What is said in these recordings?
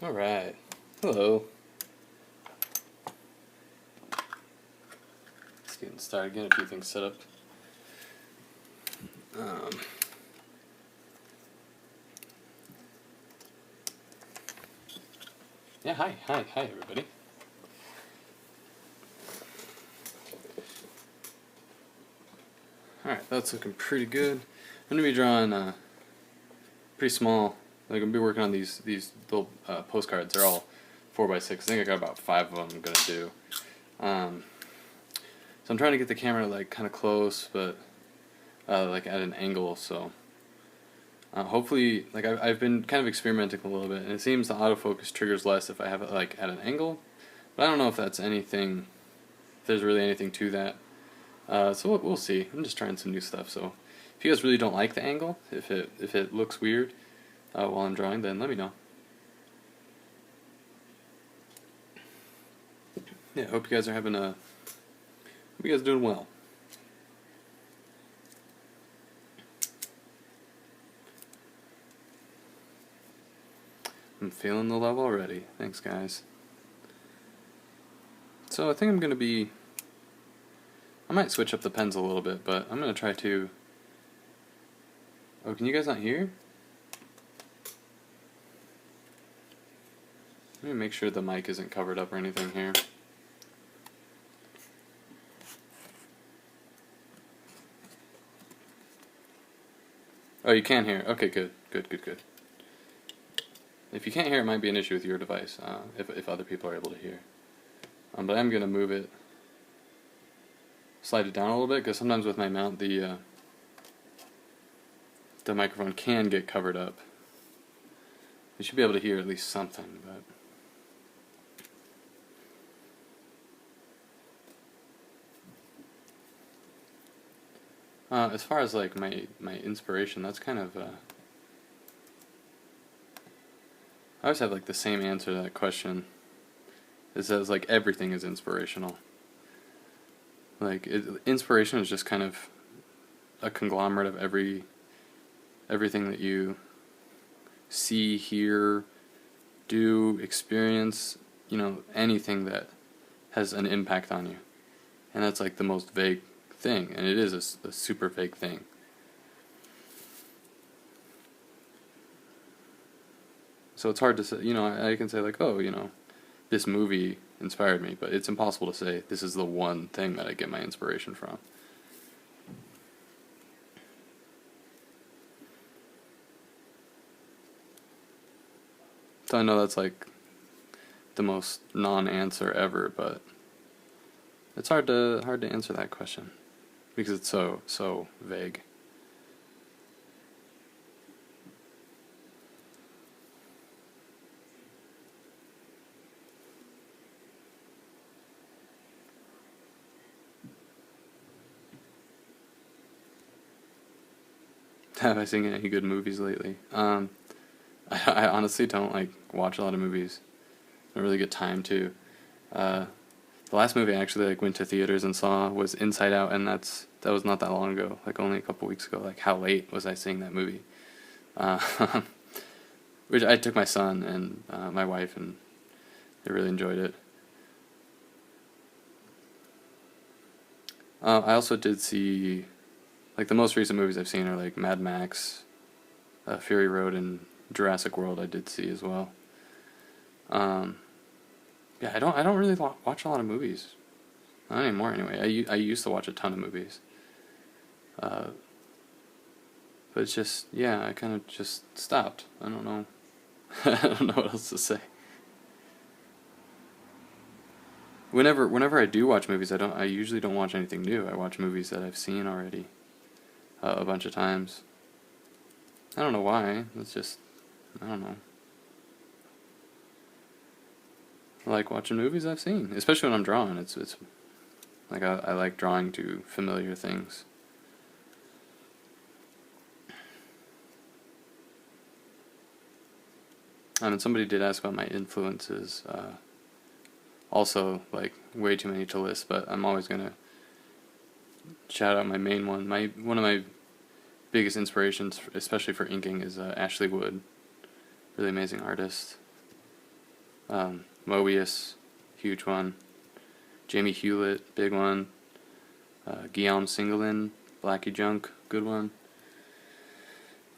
Alright. Hello. Let's get started, get a few things set up. Yeah, hi everybody. Alright, that's looking pretty good. I'm going to be drawing pretty small. Like, I'm going to be working on these little postcards. They're all 4x6. I think I got about 5 of them I'm going to do. So I'm trying to get the camera like kind of close, but like at an angle, so hopefully, like I've been kind of experimenting a little bit, and it seems the autofocus triggers less if I have it like at an angle, but I don't know if that's anything, if there's really anything to that. So we'll see. I'm just trying some new stuff, so if you guys really don't like the angle, if it looks weird while I'm drawing, then let me know. Yeah, hope you guys are having hope you guys are doing well. I'm feeling the love already. Thanks, guys. So I think I might switch up the pens a little bit, but I'm going to try to... Oh, can you guys not hear? Let me make sure the mic isn't covered up or anything here. Oh, you can hear. Okay, good. If you can't hear, it might be an issue with your device, if other people are able to hear. But I'm going to move it, slide it down a little bit, because sometimes with my mount, the microphone can get covered up. You should be able to hear at least something, but... as far as like my inspiration, that's kind of... I always have like the same answer to that question. It says like everything is inspirational. Like inspiration is just kind of a conglomerate of everything that you see, hear, do, experience, anything that has an impact on you. And that's like the most vague thing, and it is a super vague thing. So it's hard to say, I can say like, oh, this movie inspired me, but it's impossible to say this is the one thing that I get my inspiration from. So I know that's like the most non-answer ever, but it's hard to answer that question because it's so vague. Have I seen any good movies lately? I honestly don't like watch a lot of movies. I don't really get time to. The last movie I actually went to theaters and saw was Inside Out, and that was not that long ago, like only a couple weeks ago. Like, how late was I seeing that movie? Which I took my son and my wife, and they really enjoyed it. I also did see, like, the most recent movies I've seen are like Mad Max, Fury Road, and Jurassic World. I did see as well. Yeah, I don't really watch a lot of movies. Not anymore, anyway. I used to watch a ton of movies. But it's just, yeah, I kind of just stopped. I don't know. I don't know what else to say. Whenever I do watch movies, I usually don't watch anything new. I watch movies that I've seen already a bunch of times. I don't know why. It's just, I don't know. I like watching movies I've seen, especially when I'm drawing. It's like I like drawing to familiar things. And somebody did ask about my influences. Also, like, way too many to list, but I'm always gonna shout out my main one. One of my biggest inspirations, especially for inking, is Ashley Wood. Really amazing artist. Mobius, huge one. Jamie Hewlett, big one. Guillaume Singelin, Blackie Junk, good one.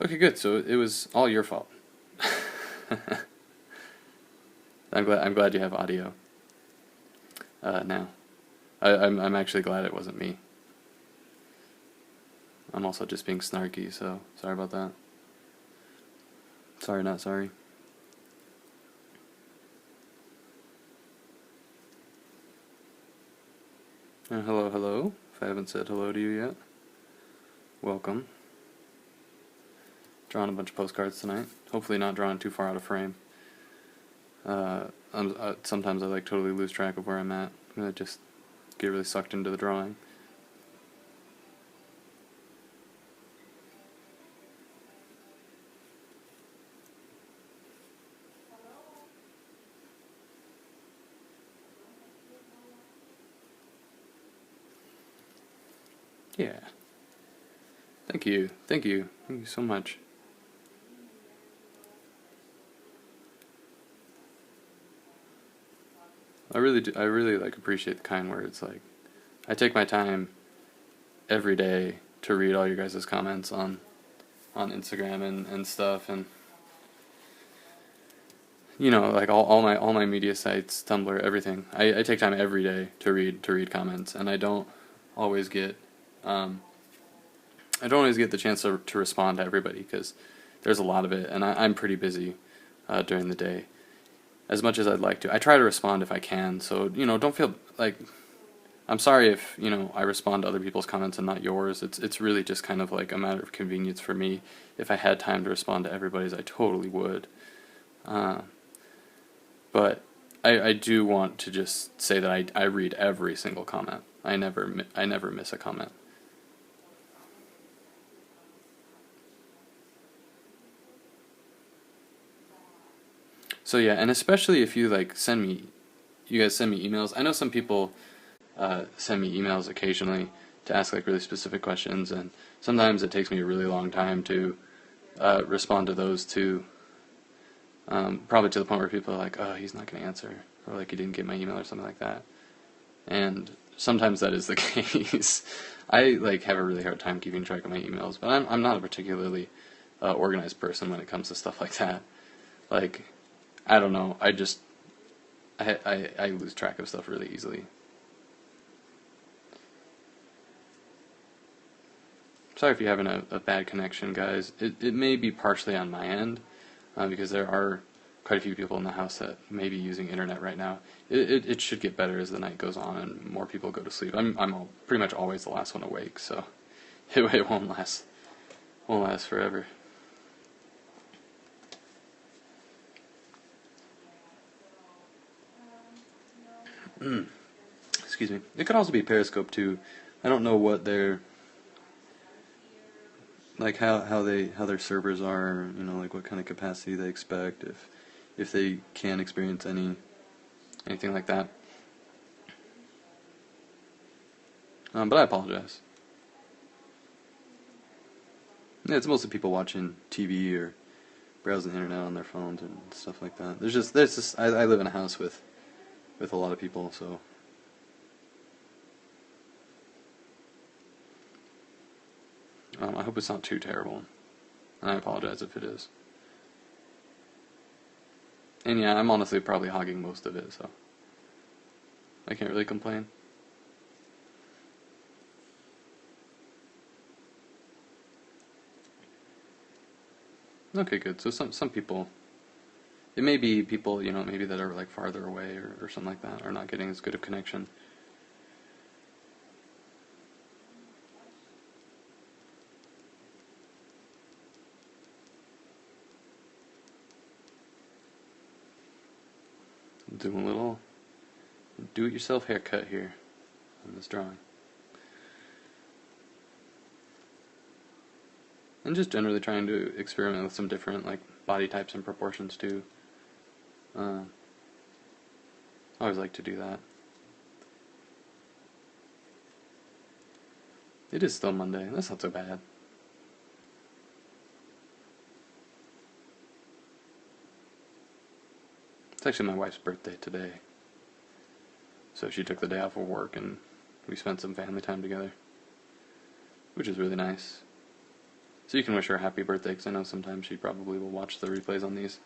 Okay, good. So it was all your fault. I'm glad you have audio. Now, I'm actually glad it wasn't me. I'm also just being snarky, so sorry about that. Sorry, not sorry. Hello, hello. If I haven't said hello to you yet, welcome. Drawing a bunch of postcards tonight. Hopefully not drawing too far out of frame. Sometimes I like totally lose track of where I'm at. I just get really sucked into the drawing. Yeah. Thank you. Thank you. Thank you so much. I really do. I really appreciate the kind words. I take my time every day to read all your guys' comments on Instagram and stuff, and all my media sites, Tumblr, everything. I take time every day to read comments, and I don't always get the chance to respond to everybody because there's a lot of it, and I'm pretty busy during the day. As much as I'd like to, I try to respond if I can. So don't feel like I'm sorry if I respond to other people's comments and not yours. It's really just kind of like a matter of convenience for me. If I had time to respond to everybody's, I totally would. But I do want to just say that I read every single comment. I never miss a comment. So yeah, and especially if you you guys send me emails. I know some people send me emails occasionally to ask really specific questions, and sometimes it takes me a really long time to respond to those too. Probably to the point where people are like, "Oh, he's not going to answer," or he didn't get my email or something like that. And sometimes that is the case. I have a really hard time keeping track of my emails, but I'm not a particularly organized person when it comes to stuff like that. I don't know. I lose track of stuff really easily. Sorry if you're having a bad connection, guys. It may be partially on my end, because there are quite a few people in the house that may be using internet right now. It should get better as the night goes on and more people go to sleep. I'm pretty much always the last one awake, so it won't last forever. Excuse me. It could also be Periscope too. I don't know what their how their servers are. What kind of capacity they expect, if they can experience anything like that. But I apologize. Yeah, it's mostly people watching TV or browsing the internet on their phones and stuff like that. There's just I live in a house with a lot of people, so I hope it's not too terrible, and I apologize if it is. And yeah, I'm honestly probably hogging most of it, so I can't really complain. Okay, good. So some people, it may be people, maybe that are farther away or something like that, are not getting as good of connection. Doing a little do-it-yourself haircut here on this drawing. And just generally trying to experiment with some different body types and proportions too. I always like to do that. It is still Monday. That's not so bad. It's actually my wife's birthday today. So she took the day off of work and we spent some family time together, which is really nice. So you can wish her a happy birthday, because I know sometimes she probably will watch the replays on these.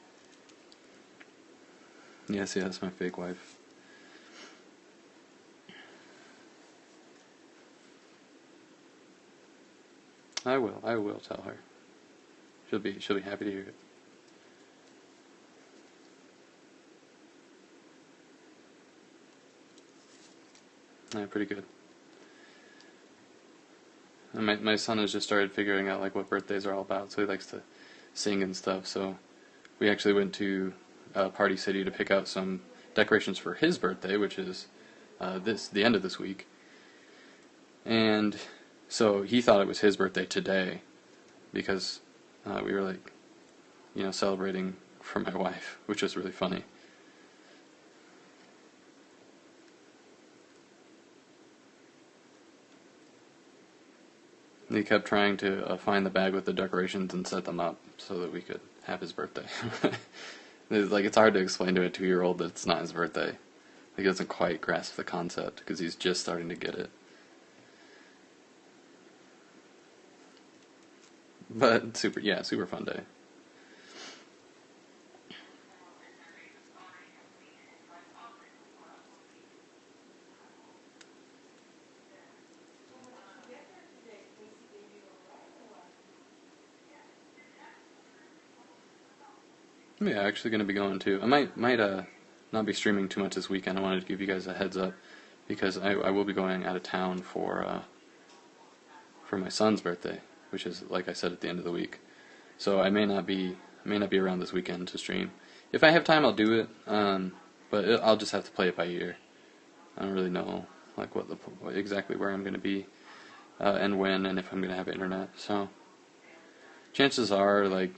Yes, my fake wife. I will tell her. She'll be happy to hear it. Yeah, pretty good. And my son has just started figuring out like what birthdays are all about, so he likes to sing and stuff. So we actually went to Party City to pick out some decorations for his birthday, which is the end of this week. And so he thought it was his birthday today, because we were like, celebrating for my wife, which was really funny. He kept trying to find the bag with the decorations and set them up so that we could have his birthday. It's hard to explain to a 2-year-old that it's not his birthday. He doesn't quite grasp the concept because he's just starting to get it. But super fun day. Yeah, actually going to be going too. I might not be streaming too much this weekend. I wanted to give you guys a heads up because I will be going out of town for my son's birthday, which is, like I said, at the end of the week. So I may not be around this weekend to stream. If I have time, I'll do it. But I'll just have to play it by ear. I don't really know like exactly where I'm going to be and when, and if I'm going to have internet. So chances are, like,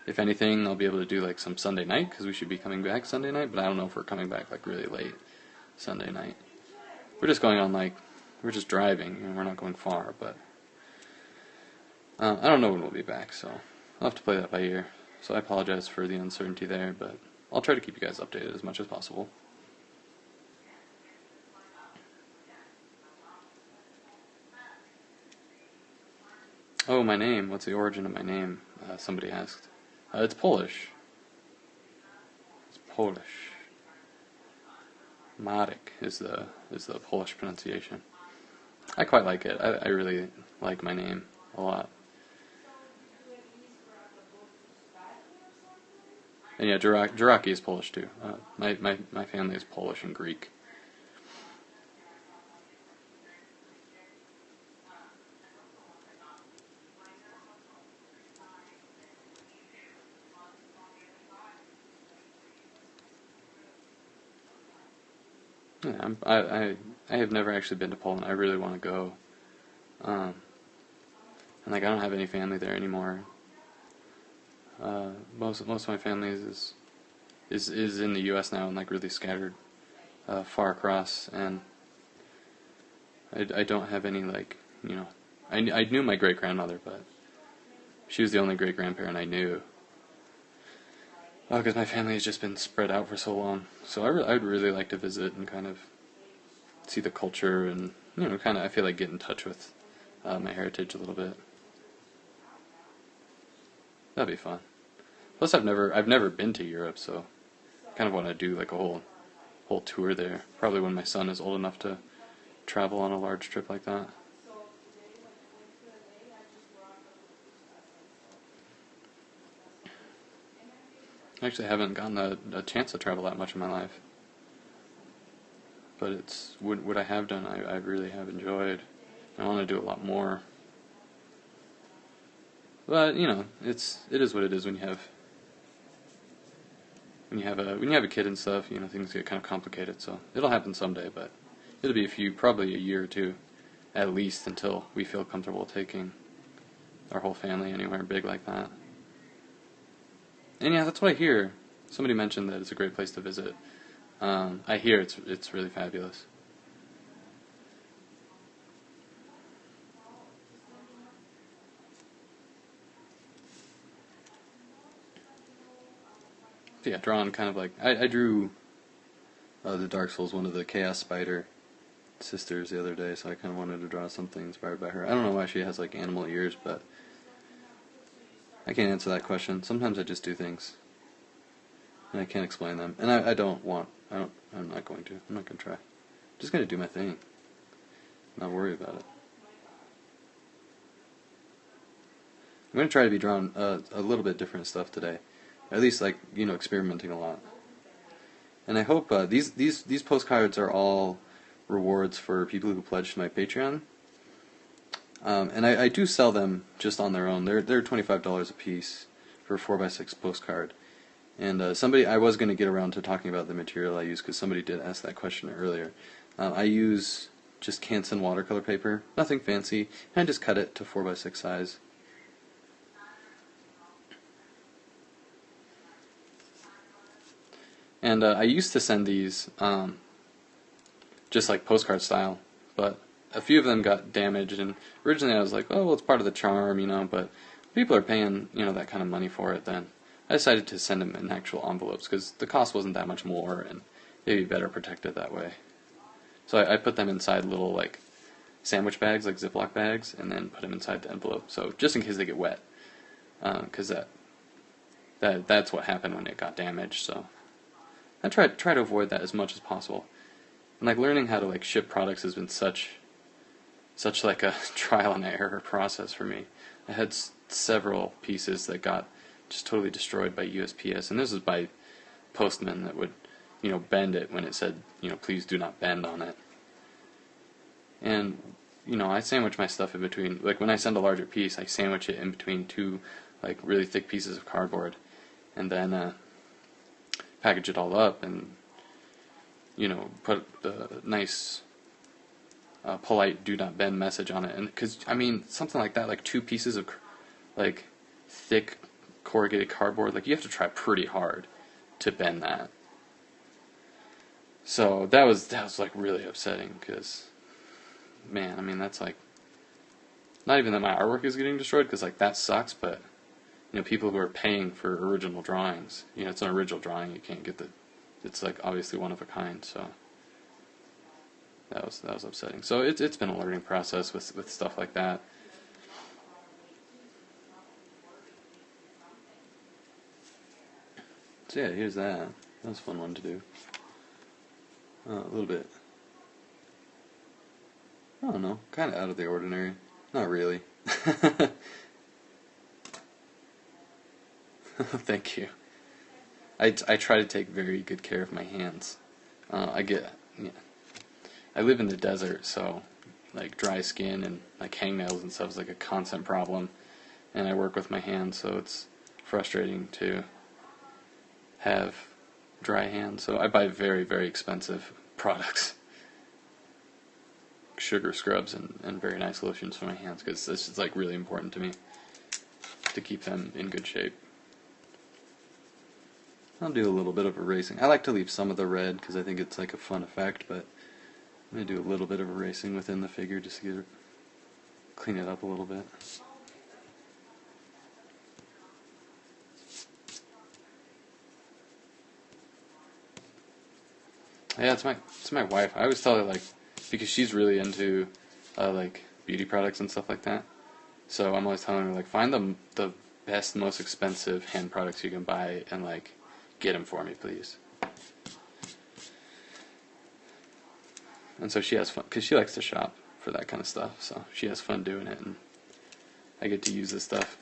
if anything, I'll be able to do like some Sunday night, because we should be coming back Sunday night, but I don't know if we're coming back like really late Sunday night. We're just going on we're just driving, and we're not going far, but I don't know when we'll be back, so I'll have to play that by ear. So I apologize for the uncertainty there, but I'll try to keep you guys updated as much as possible. Oh, my name. What's the origin of my name? Somebody asked. It's Polish. It's Polish. Marek is the Polish pronunciation. I quite like it. I really like my name a lot. And yeah, Jiraki is Polish too. My family is Polish and Greek. Yeah, I have never actually been to Poland. I really want to go. And I don't have any family there anymore. Most of my family is in the U.S. now and like really scattered far across, and I don't have any I knew my great grandmother, but she was the only great grandparent I knew. Because my family has just been spread out for so long. So I'd really like to visit and kind of see the culture and, I feel like get in touch with my heritage a little bit. That'd be fun. Plus, I've never been to Europe, so I kind of want to do like a whole tour there. Probably when my son is old enough to travel on a large trip like that. I actually haven't gotten a chance to travel that much in my life. But it's what I have done, I really have enjoyed. I want to do a lot more. But it is what it is when you have a kid and stuff. Things get kind of complicated. So it'll happen someday, but it'll be probably a year or two, at least, until we feel comfortable taking our whole family anywhere big like that. And yeah, that's what I hear. Somebody mentioned that it's a great place to visit. I hear it's really fabulous. yeah, drawn kind of like I drew the Dark Souls, one of the Chaos Spider sisters the other day, so I kind of wanted to draw something inspired by her. I don't know why she has like animal ears, but I can't answer that question. Sometimes I just do things and I can't explain them, and I'm not going to. I'm not going to try. I'm just going to do my thing. Not worry about it. I'm going to try to be drawing a little bit different stuff today. At least, like, experimenting a lot. And I hope these postcards are all rewards for people who pledge to my Patreon. And I do sell them just on their own. They're $25 a piece for a 4x6 postcard. And I was going to get around to talking about the material I use, because somebody did ask that question earlier. I use just Canson watercolor paper, nothing fancy, and I just cut it to 4x6 size. And I used to send these just like postcard style, but a few of them got damaged, and originally I was like, oh, well, it's part of the charm, but people are paying, that kind of money for it, then I decided to send them in actual envelopes, because the cost wasn't that much more, and they'd be better protected that way. So I put them inside little, like, sandwich bags, like Ziploc bags, and then put them inside the envelope, so just in case they get wet, because that's what happened when it got damaged, so I try to avoid that as much as possible. And like learning how to like ship products has been such like a trial and error process for me. I had several pieces that got just totally destroyed by USPS, and this was by postmen that would, bend it when it said, please do not bend on it. And I sandwich my stuff in between. Like when I send a larger piece, I sandwich it in between two like really thick pieces of cardboard, and then package it all up and put the nice polite do not bend message on it. And because something like that, like two pieces of like thick corrugated cardboard, like you have to try pretty hard to bend that. So that was like really upsetting, because man, that's like, not even that my artwork is getting destroyed, because like that sucks, but people who are paying for original drawings, it's an original drawing, you can't get it's like obviously one of a kind, so that was upsetting. So it's been a learning process with stuff like that. So yeah, here's that. That was a fun one to do. A little bit, I don't know, kind of out of the ordinary. Not really. Thank you. I try to take very good care of my hands. I live in the desert, so like dry skin and like hangnails and stuff is like a constant problem, and I work with my hands, so it's frustrating to have dry hands. So I buy very, very expensive products, sugar scrubs and very nice lotions for my hands, because this is like really important to me to keep them in good shape. I'll do a little bit of erasing. I like to leave some of the red because I think it's like a fun effect, but I'm going to do a little bit of erasing within the figure just to clean it up a little bit. Yeah, it's my wife. I always tell her, like, because she's really into like beauty products and stuff like that. So I'm always telling her, like, find the best, most expensive hand products you can buy and like get them for me, please. And so she has fun, because she likes to shop for that kind of stuff, so she has fun doing it, and I get to use this stuff.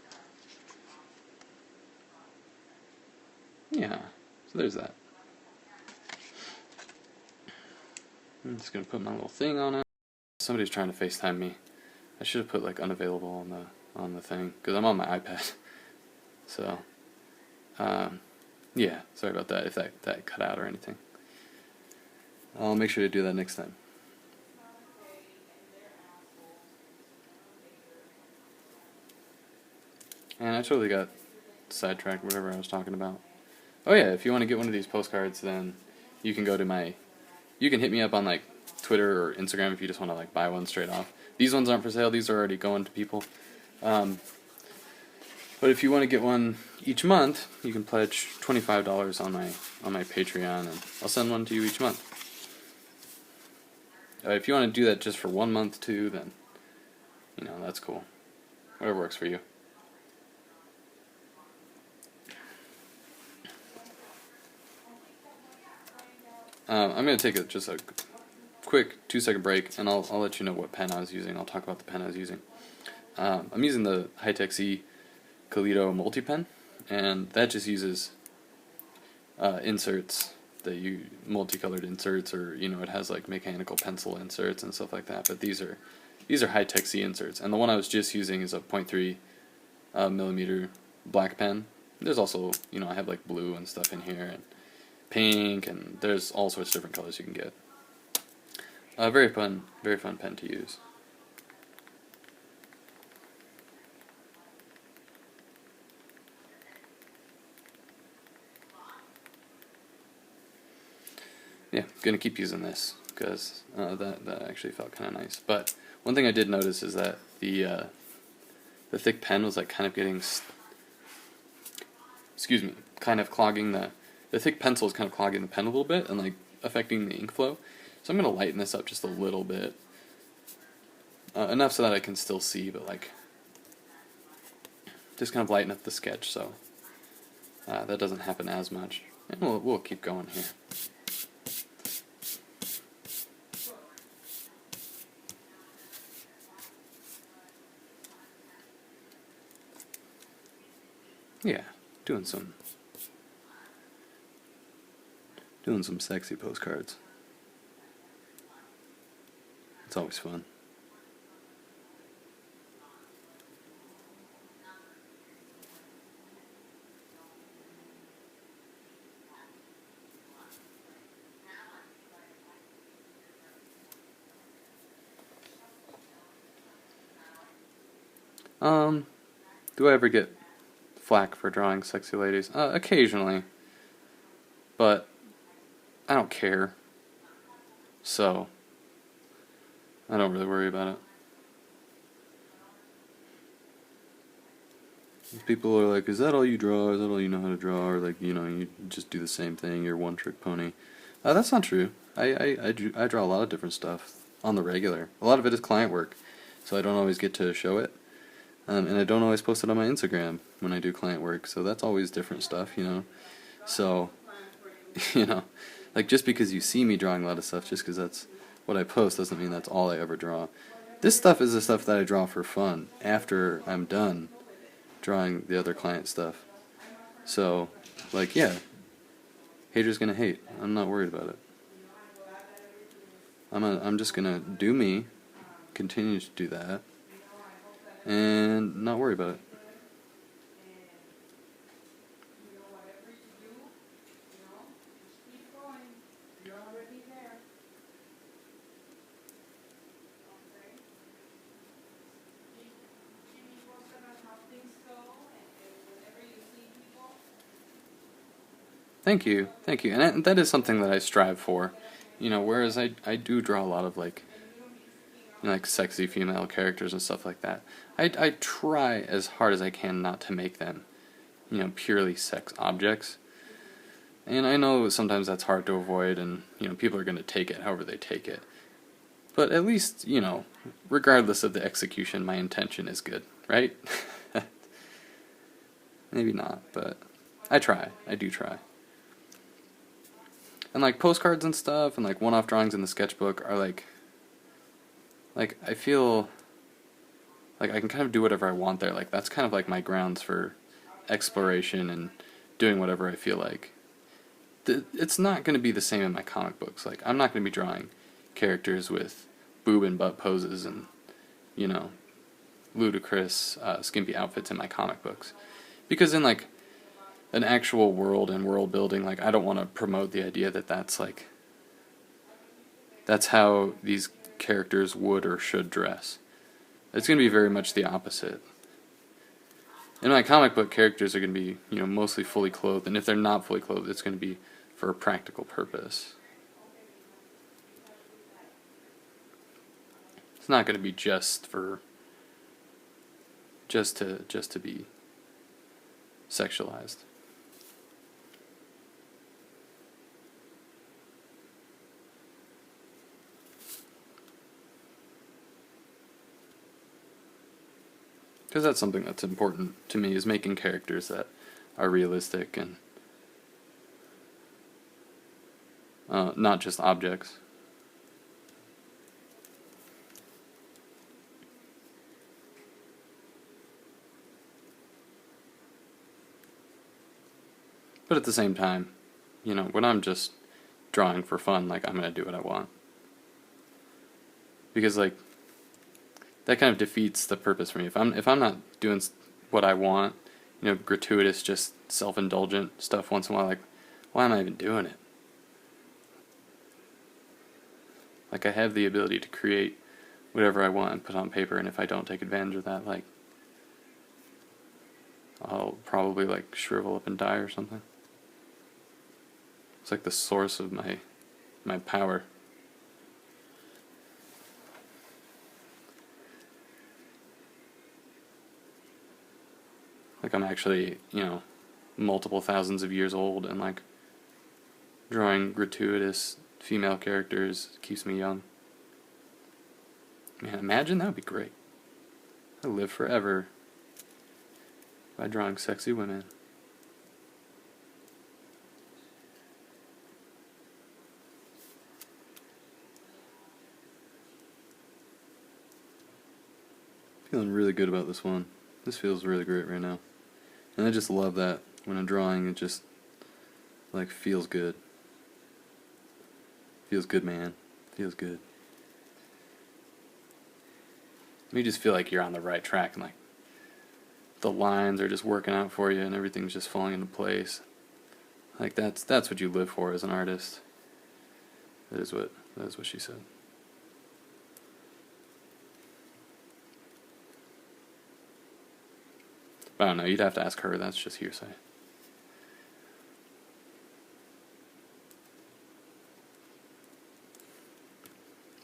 Yeah, so there's that. I'm just going to put my little thing on it. Somebody's trying to FaceTime me. I should have put like unavailable on the thing, because I'm on my iPad. So, yeah, sorry about that if that cut out or anything. I'll make sure to do that next time. And I totally got sidetracked, whatever I was talking about. Oh yeah, if you want to get one of these postcards, then you can go to you can hit me up on like Twitter or Instagram if you just want to like buy one straight off. These ones aren't for sale, these are already going to people. But if you want to get one each month, you can pledge $25 on my Patreon, and I'll send one to you each month. If you want to do that just for 1 month too, then that's cool. Whatever works for you. I'm going to take just a quick 2-second break, and I'll let you know what pen I was using. I'll talk about the pen I was using. I'm using the Hi-Tech C Kaleido multi-pen, and that just uses inserts that you multicolored inserts, or it has like mechanical pencil inserts and stuff like that. But these are Hi-Tech C inserts, and the one I was just using is a 0.3 millimeter black pen. There's also I have like blue and stuff in here, and pink, and there's all sorts of different colors you can get. Very fun pen to use. Yeah, gonna keep using this because that actually felt kind of nice. But one thing I did notice is that the thick pen was like kind of getting, kind of clogging the thick pencil is kind of clogging the pen a little bit and like affecting the ink flow. So I'm gonna lighten this up just a little bit, enough so that I can still see, but like just kind of lighten up the sketch so that doesn't happen as much. And we'll keep going here. Yeah, doing some sexy postcards. It's always fun. Do I ever get flack for drawing sexy ladies? Occasionally. But I don't care. So I don't really worry about it. People are like, is that all you draw? Is that all you know how to draw? Or like, you just do the same thing, you're one trick pony. That's not true. I draw a lot of different stuff on the regular. A lot of it is client work, so I don't always get to show it. And I don't always post it on my Instagram when I do client work, so that's always different stuff, So, like just because you see me drawing a lot of stuff, just because that's what I post, doesn't mean that's all I ever draw. This stuff is the stuff that I draw for fun after I'm done drawing the other client stuff. So, like, yeah, haters gonna hate. I'm not worried about it. I'm just gonna do me, continue to do that, and not worry about it. Thank you, and that is something that I strive for. Whereas I do draw a lot of like sexy female characters and stuff like that. I try as hard as I can not to make them, purely sex objects. And I know sometimes that's hard to avoid, and people are going to take it however they take it. But at least, regardless of the execution, my intention is good, right? Maybe not, but I try. I do try. And like postcards and stuff, and like one-off drawings in the sketchbook are like I feel like I can kind of do whatever I want there. Like that's kind of like my grounds for exploration and doing whatever I feel like. It's not going to be the same in my comic books. Like I'm not going to be drawing characters with boob and butt poses and ludicrous skimpy outfits in my comic books, because in like an actual world and world building, like I don't want to promote the idea that that's how these characters would or should dress. It's going to be very much the opposite. In my comic book, characters are going to be, mostly fully clothed, and if they're not fully clothed, it's going to be for a practical purpose. It's not going to be just to be sexualized. Because that's something that's important to me, is making characters that are realistic and not just objects. But at the same time, when I'm just drawing for fun, like, I'm going to do what I want. Because, like, that kind of defeats the purpose for me. If I'm not doing what I want, gratuitous, just self-indulgent stuff once in a while, like, why am I even doing it? Like, I have the ability to create whatever I want and put on paper, and if I don't take advantage of that, like, I'll probably, like, shrivel up and die or something. It's like the source of my power. Like, I'm actually, multiple thousands of years old, and, like, drawing gratuitous female characters keeps me young. Man, imagine that would be great. I'd live forever by drawing sexy women. Feeling really good about this one. This feels really great right now. And I just love that when I'm drawing, it just, like, feels good. Feels good, man. Feels good. You just feel like you're on the right track, and, like, the lines are just working out for you and everything's just falling into place. Like, that's what you live for as an artist. That is what she said. I don't know, you'd have to ask her, that's just hearsay.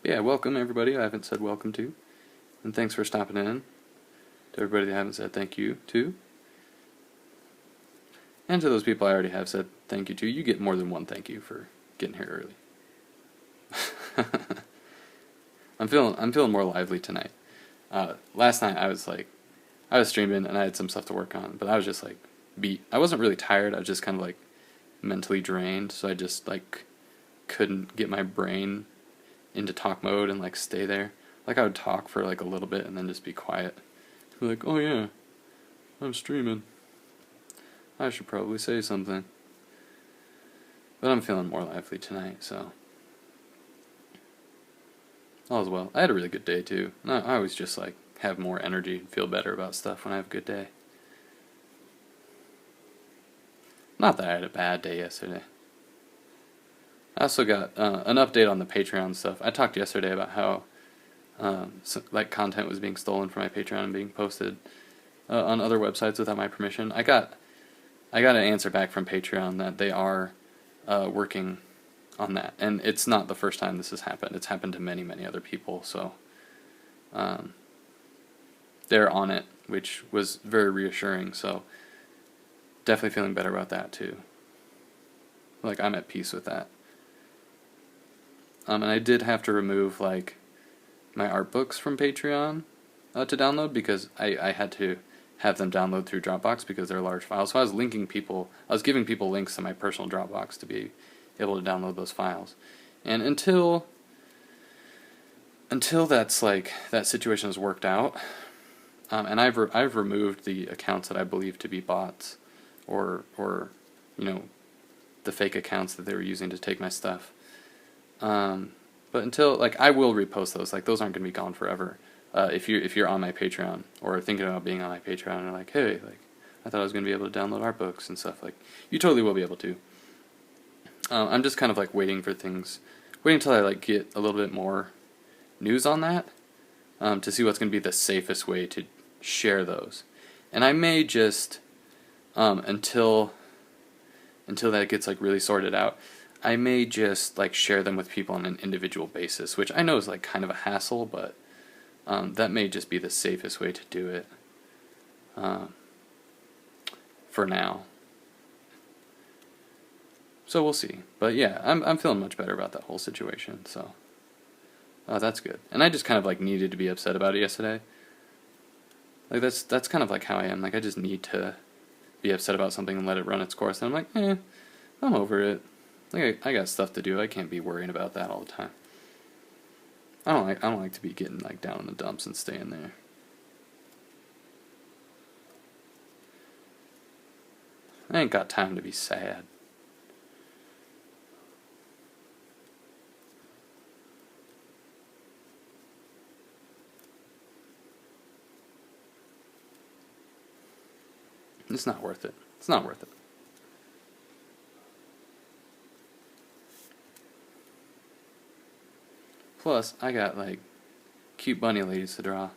Yeah, welcome everybody I haven't said welcome to. And thanks for stopping in. To everybody that I haven't said thank you to. And to those people I already have said thank you to, you get more than one thank you for getting here early. I'm feeling more lively tonight. Last night I was streaming and I had some stuff to work on, but I was just like beat. I wasn't really tired, I was just kind of like mentally drained, so I just like couldn't get my brain into talk mode and like stay there. Like, I would talk for like a little bit and then just be quiet. Be like, oh yeah, I'm streaming. I should probably say something. But I'm feeling more lively tonight, so all is well. I had a really good day too. I always just like have more energy and feel better about stuff when I have a good day. Not that I had a bad day yesterday. I also got an update on the Patreon stuff. I talked yesterday about how content was being stolen from my Patreon and being posted on other websites without my permission. I got an answer back from Patreon that they are working on that, and it's not the first time this has happened. It's happened to many, many other people, so they're on it, which was very reassuring, so definitely feeling better about that too. Like, I'm at peace with that. And I did have to remove, like, my art books from Patreon to download, because I had to have them download through Dropbox because they're large files. So I was giving people links to my personal Dropbox to be able to download those files. And until that's like, that situation is worked out, and I've removed the accounts that I believe to be bots, or the fake accounts that they were using to take my stuff. But until, like, I will repost those. Like, those aren't going to be gone forever. If you're on my Patreon, or thinking about being on my Patreon, and like, hey, like, I thought I was going to be able to download art books and stuff, like, you totally will be able to. I'm just kind of like waiting until I like get a little bit more news on that, to see what's going to be the safest way to share those. And I may just, until that gets like really sorted out, I may just like share them with people on an individual basis, which I know is like kind of a hassle, but that may just be the safest way to do it. for now. So we'll see. But yeah, I'm feeling much better about that whole situation, so that's good. And I just kind of like needed to be upset about it yesterday. Like that's kind of like how I am. Like I just need to be upset about something and let it run its course. And I'm like, I'm over it. Like I got stuff to do. I can't be worrying about that all the time. I don't like to be getting like down in the dumps and staying there. I ain't got time to be sad. It's not worth it. It's not worth it. Plus, I got like cute bunny ladies to draw.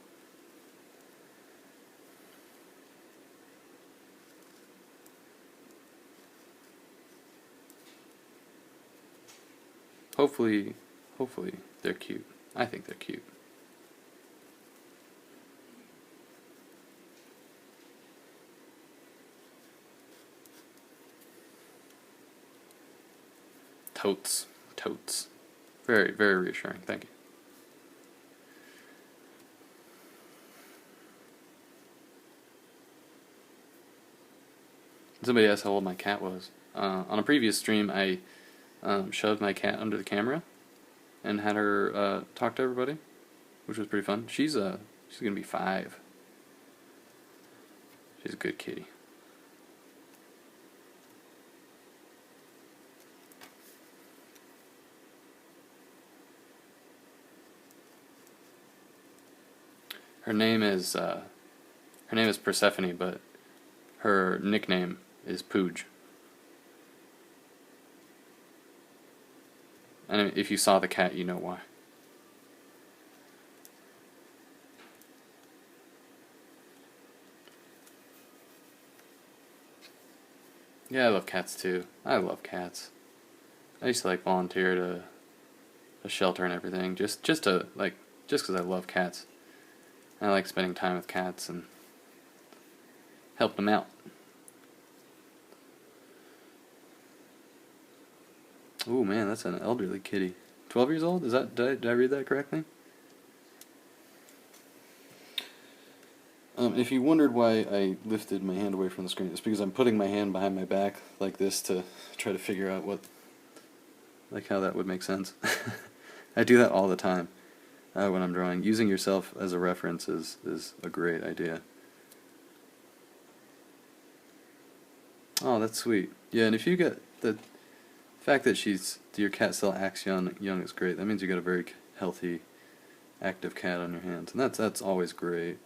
Hopefully they're cute. I think they're cute. Totes. Very, very reassuring. Thank you. Somebody asked how old my cat was. On a previous stream, I shoved my cat under the camera and had her talk to everybody, which was pretty fun. She's gonna be 5. She's a good kitty. Her name is Persephone, but her nickname is Pooj. And if you saw the cat, you know why. Yeah, I love cats too. I love cats. I used to like volunteer to a shelter and everything, just because I love cats. I like spending time with cats and helping them out. Oh man, that's an elderly kitty. 12 years old? Did I read that correctly? If you wondered why I lifted my hand away from the screen, it's because I'm putting my hand behind my back like this to try to figure out how that would make sense. I do that all the time when I'm drawing. Using yourself as a reference is a great idea. Oh, that's sweet. Yeah, and if you get the fact that your cat still acts young is great. That means you got a very healthy, active cat on your hands, and that's always great.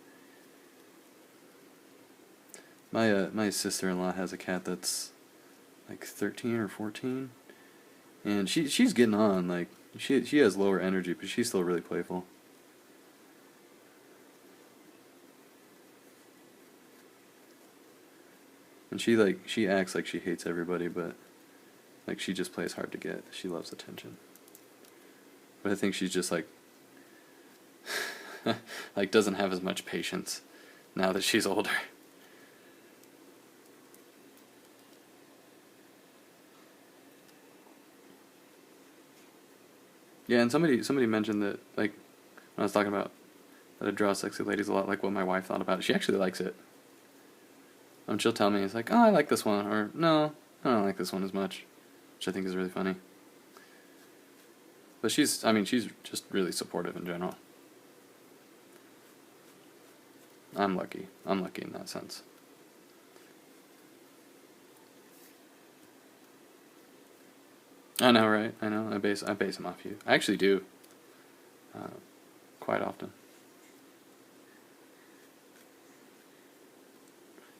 My sister-in-law has a cat that's like 13 or 14, and she's getting on. Like she has lower energy, but she's still really playful. And she acts like she hates everybody, but like she just plays hard to get. She loves attention. But I think she's just like doesn't have as much patience now that she's older. Yeah, and somebody mentioned that, like, when I was talking about that I draw sexy ladies a lot, like what my wife thought about it. She actually likes it. She'll tell me, it's like, oh, I like this one, or no, I don't like this one as much, which I think is really funny. But she's just really supportive in general. I'm lucky in that sense. I know, right? I know. I base them off you. I actually do. Quite often.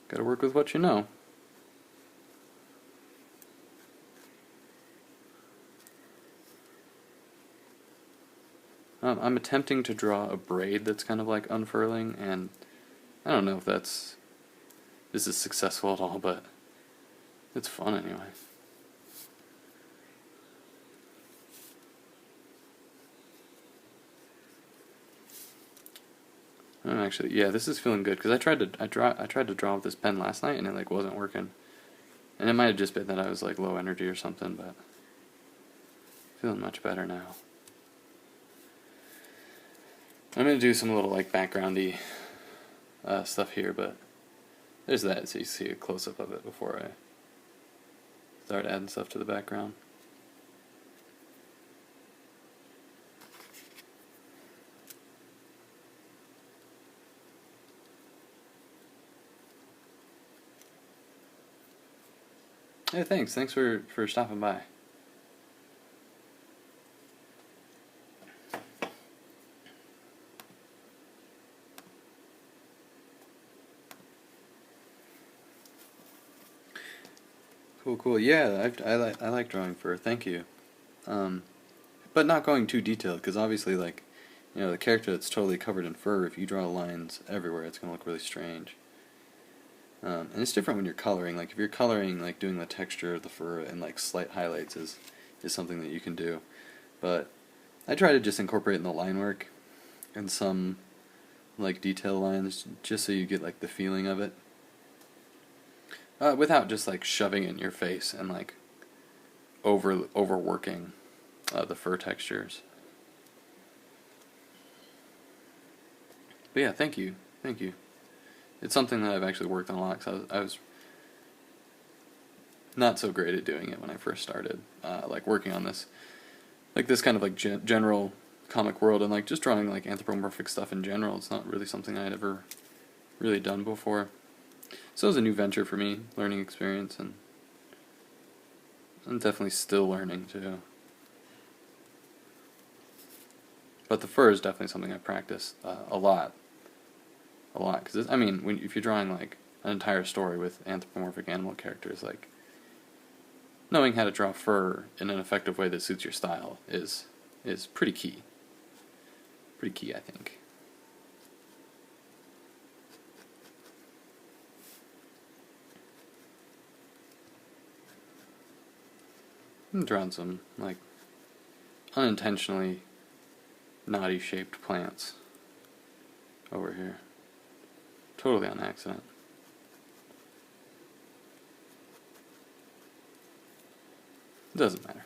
Gotta work with what you know. I'm attempting to draw a braid that's kind of like unfurling, and I don't know if this is successful at all, but it's fun anyway. I'm actually, yeah, this is feeling good because I tried to draw with this pen last night and it like wasn't working, and it might have just been that I was like low energy or something, but feeling much better now. I'm gonna do some little like backgroundy stuff here, but there's that, so you see a close up of it before I start adding stuff to the background. Hey, thanks for stopping by. Cool. Yeah, I like drawing fur. Thank you. But not going too detailed, because obviously, like, the character that's totally covered in fur, if you draw lines everywhere, it's gonna look really strange. And it's different when you're coloring. Like, if you're coloring, like, doing the texture of the fur and, like, slight highlights is something that you can do. But I try to just incorporate in the line work and some, like, detail lines, just so you get, like, the feeling of it. Without just, like, shoving it in your face and, like, overworking the fur textures. But yeah, thank you. It's something that I've actually worked on a lot, because I was not so great at doing it when I first started, like working on this kind of like general comic world, and like just drawing like anthropomorphic stuff in general. It's not really something I'd ever really done before, so it was a new venture for me, learning experience, and I'm definitely still learning too. But the fur is definitely something I practice a lot, because I mean, if you're drawing like an entire story with anthropomorphic animal characters, like, knowing how to draw fur in an effective way that suits your style is pretty key. Pretty key, I think. I'm drawing some like unintentionally naughty shaped plants over here. Totally on accident. It doesn't matter.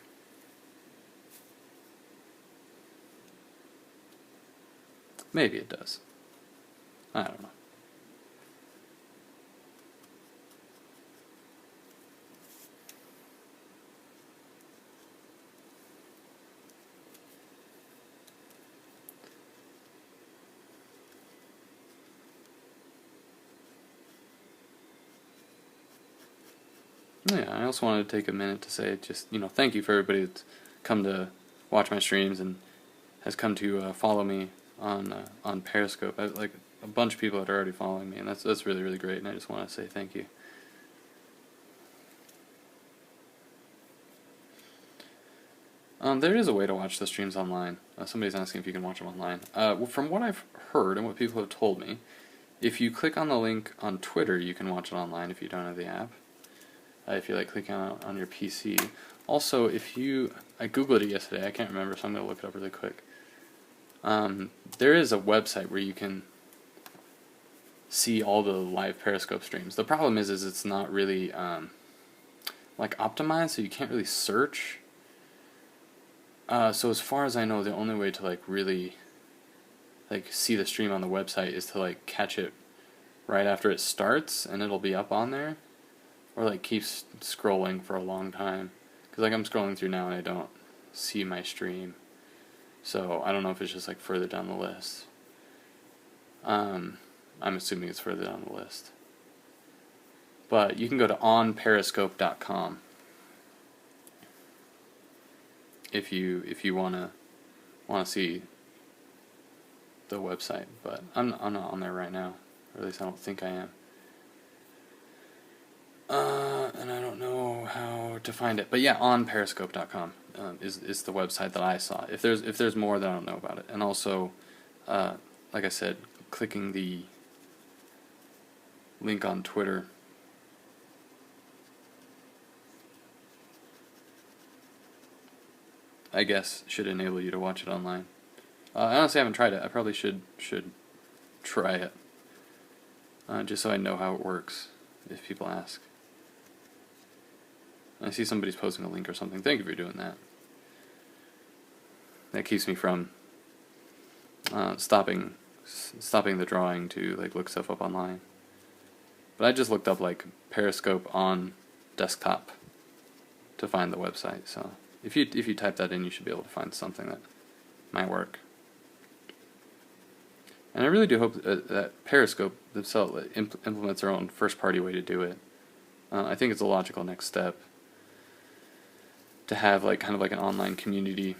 Maybe it does. I don't know. Yeah, I also wanted to take a minute to say just, thank you for everybody that's come to watch my streams and has come to follow me on Periscope. Like a bunch of people that are already following me, and that's really, really great, and I just want to say thank you. There is a way to watch the streams online. Somebody's asking if you can watch them online. From what I've heard and what people have told me, if you click on the link on Twitter, you can watch it online if you don't have the app. If you like clicking on your PC. Also, I googled it yesterday, I can't remember, so I'm going to look it up really quick. There is a website where you can see all the live Periscope streams. The problem is it's not really like optimized, so you can't really search. So as far as I know, the only way to like really like see the stream on the website is to like catch it right after it starts, and it'll be up on there. Or like keep scrolling for a long time, because like I'm scrolling through now and I don't see my stream, so I don't know if it's just like further down the list. I'm assuming it's further down the list, but you can go to onperiscope.com if you wanna see the website, but I'm not on there right now, or at least I don't think I am. And I don't know how to find it, but yeah, onperiscope.com is the website that I saw. If there's more, then I don't know about it. And also, like I said, clicking the link on Twitter, I guess, should enable you to watch it online. I honestly haven't tried it. I probably should try it, just so I know how it works if people ask. I see somebody's posting a link or something. Thank you for doing that. That keeps me from stopping the drawing to like look stuff up online. But I just looked up like Periscope on desktop to find the website. So if you type that in, you should be able to find something that might work. And I really do hope that Periscope themselves implements their own first-party way to do it. I think it's a logical next step to have like kind of like an online community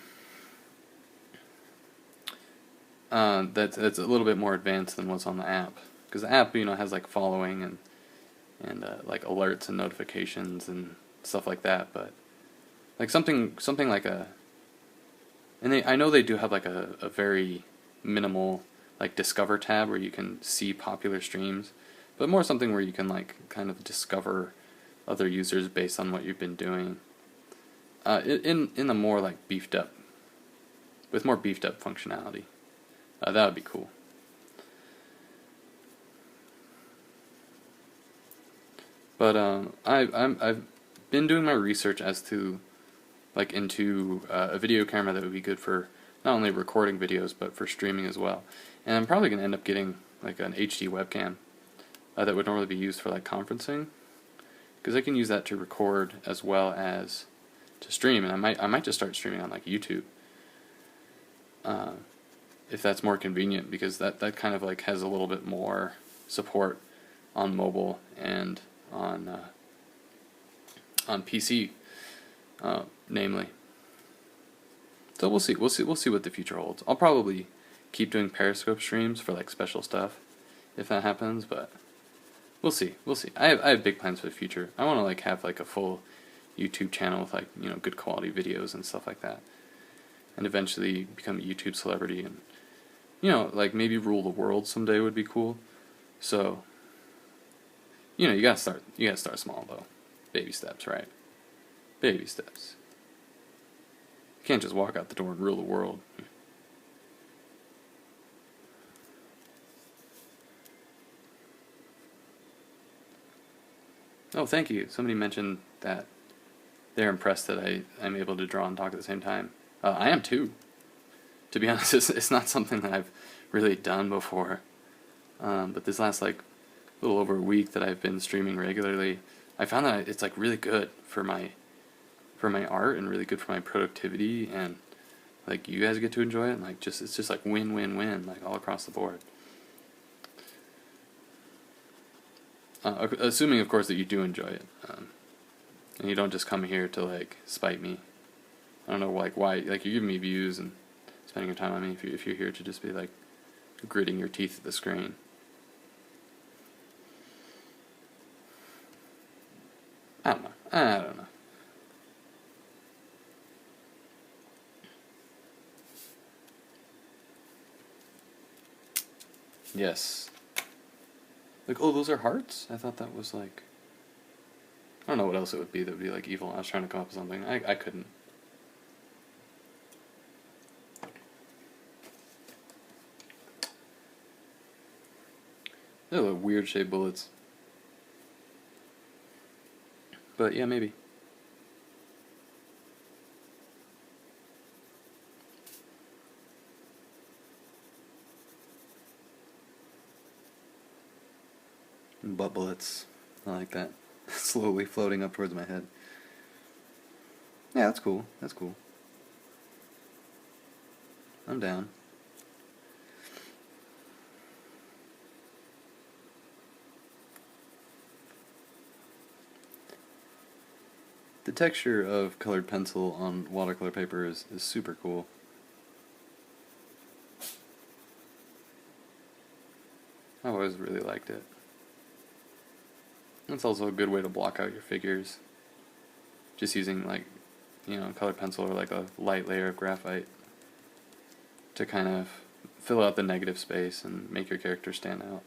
that's a little bit more advanced than what's on the app. Because the app, has like following and like alerts and notifications and stuff like that. But like something like I know they do have like a very minimal like Discover tab where you can see popular streams, but more something where you can like kind of discover other users based on what you've been doing. In the more like with more beefed up functionality, that would be cool. But I've been doing my research as to like into a video camera that would be good for not only recording videos but for streaming as well. And I'm probably gonna end up getting like an HD webcam that would normally be used for like conferencing, because I can use that to record as well as to stream. And I might just start streaming on like YouTube, if that's more convenient, because that kind of like has a little bit more support on mobile and on PC, namely. So we'll see what the future holds. I'll probably keep doing Periscope streams for like special stuff if that happens, but we'll see. I have big plans for the future. I want to like have like a full YouTube channel with like good quality videos and stuff like that, and eventually become a YouTube celebrity, and like maybe rule the world someday would be cool. So you gotta start small though. Baby steps, right? Baby steps. You can't just walk out the door and rule the world. Oh, thank you. Somebody mentioned that they're impressed that I'm able to draw and talk at the same time. I am too. To be honest, it's not something that I've really done before. But this last like little over a week that I've been streaming regularly, I found that it's like really good for my art and really good for my productivity, and like you guys get to enjoy it, and like it's just like win-win-win like all across the board. Assuming of course that you do enjoy it, and you don't just come here to like spite me. I don't know like why, like you're giving me views and spending your time on me if you're here to just be like gritting your teeth at the screen. I don't know. Yes. Like, oh, those are hearts? I thought that was like, I don't know what else it would be that would be like evil. I was trying to come up with something. I couldn't. They're like weird shaped bullets. But yeah, maybe. Butt bullets. I like that. Slowly floating up towards my head. Yeah, that's cool. I'm down. The texture of colored pencil on watercolor paper is super cool. I've always really liked it. It's also a good way to block out your figures. Just using like, colored pencil or like a light layer of graphite to kind of fill out the negative space and make your character stand out.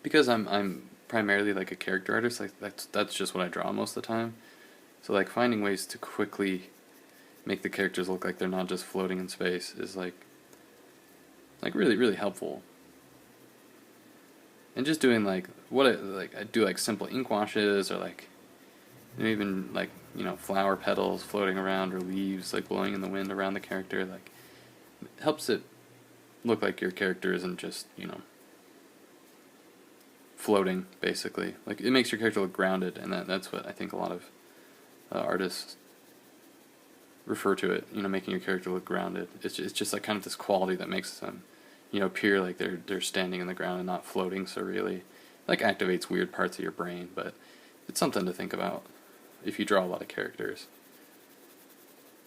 Because I'm primarily like a character artist, like that's just what I draw most of the time. So like finding ways to quickly make the characters look like they're not just floating in space is like really really helpful. And just doing like I do like simple ink washes, or like even like flower petals floating around, or leaves like blowing in the wind around the character, like helps it look like your character isn't just floating, basically. Like, it makes your character look grounded, and that's what I think a lot of artists refer to it, making your character look grounded. It's just like kind of this quality that makes them, appear like they're standing in the ground and not floating, so really, like, activates weird parts of your brain, but it's something to think about if you draw a lot of characters.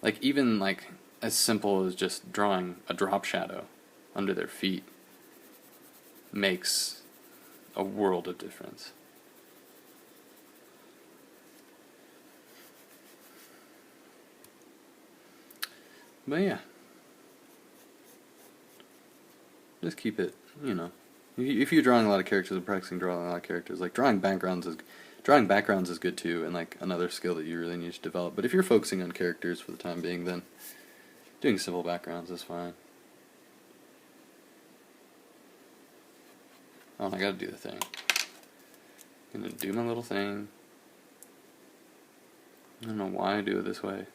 Like, even, like, as simple as just drawing a drop shadow under their feet makes a world of difference. But yeah, just keep it, if you're drawing a lot of characters and practicing drawing a lot of characters, like drawing backgrounds is good too, and like another skill that you really need to develop. But if you're focusing on characters for the time being, then doing simple backgrounds is fine. Oh, and I gotta do the thing. I'm gonna do my little thing. I don't know why I do it this way.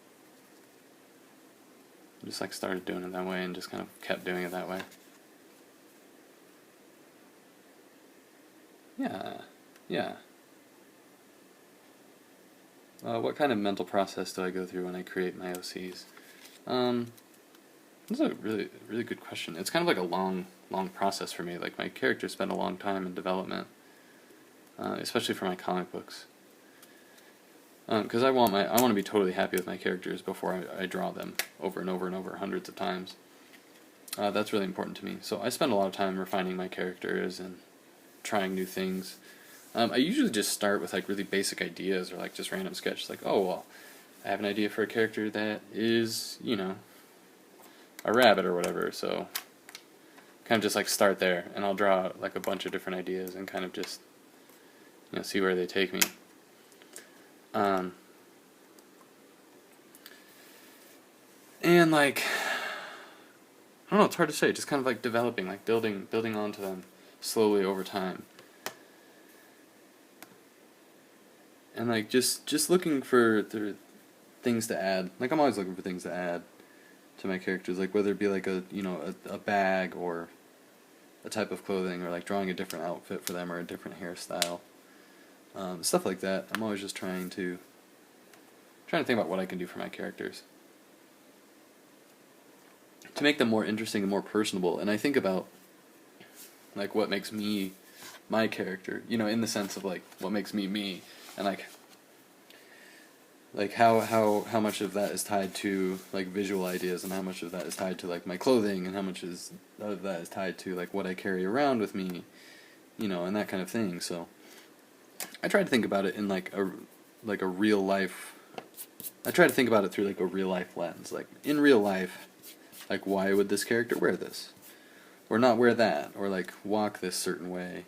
I just like started doing it that way and just kind of kept doing it that way. Yeah. What kind of mental process do I go through when I create my OCs? That's a really, really good question. It's kind of like a long process for me. Like, my characters spend a long time in development, especially for my comic books. Because I want to be totally happy with my characters before I draw them over and over and over hundreds of times. That's really important to me. So I spend a lot of time refining my characters and trying new things. I usually just start with like really basic ideas, or like just random sketches. Like, oh well, I have an idea for a character that is, a rabbit or whatever. So kind of just like start there, and I'll draw like a bunch of different ideas and kind of just see where they take me. And like, I don't know, it's hard to say, just kind of like developing, like building onto them slowly over time. And like just looking for the things to add. Like, I'm always looking for things to add to my characters, like whether it be like a bag, or a type of clothing, or like drawing a different outfit for them, or a different hairstyle. Stuff like that. I'm always just trying to think about what I can do for my characters to make them more interesting and more personable. And I think about like what makes me my character, in the sense of like what makes me me, and like how much of that is tied to like visual ideas, and how much of that is tied to like my clothing, and how much of that is tied to like what I carry around with me, and that kind of thing. So I try to think about it in like a real life. I try to think about it through like a real life lens. Like, in real life, like, why would this character wear this, or not wear that, or like walk this certain way?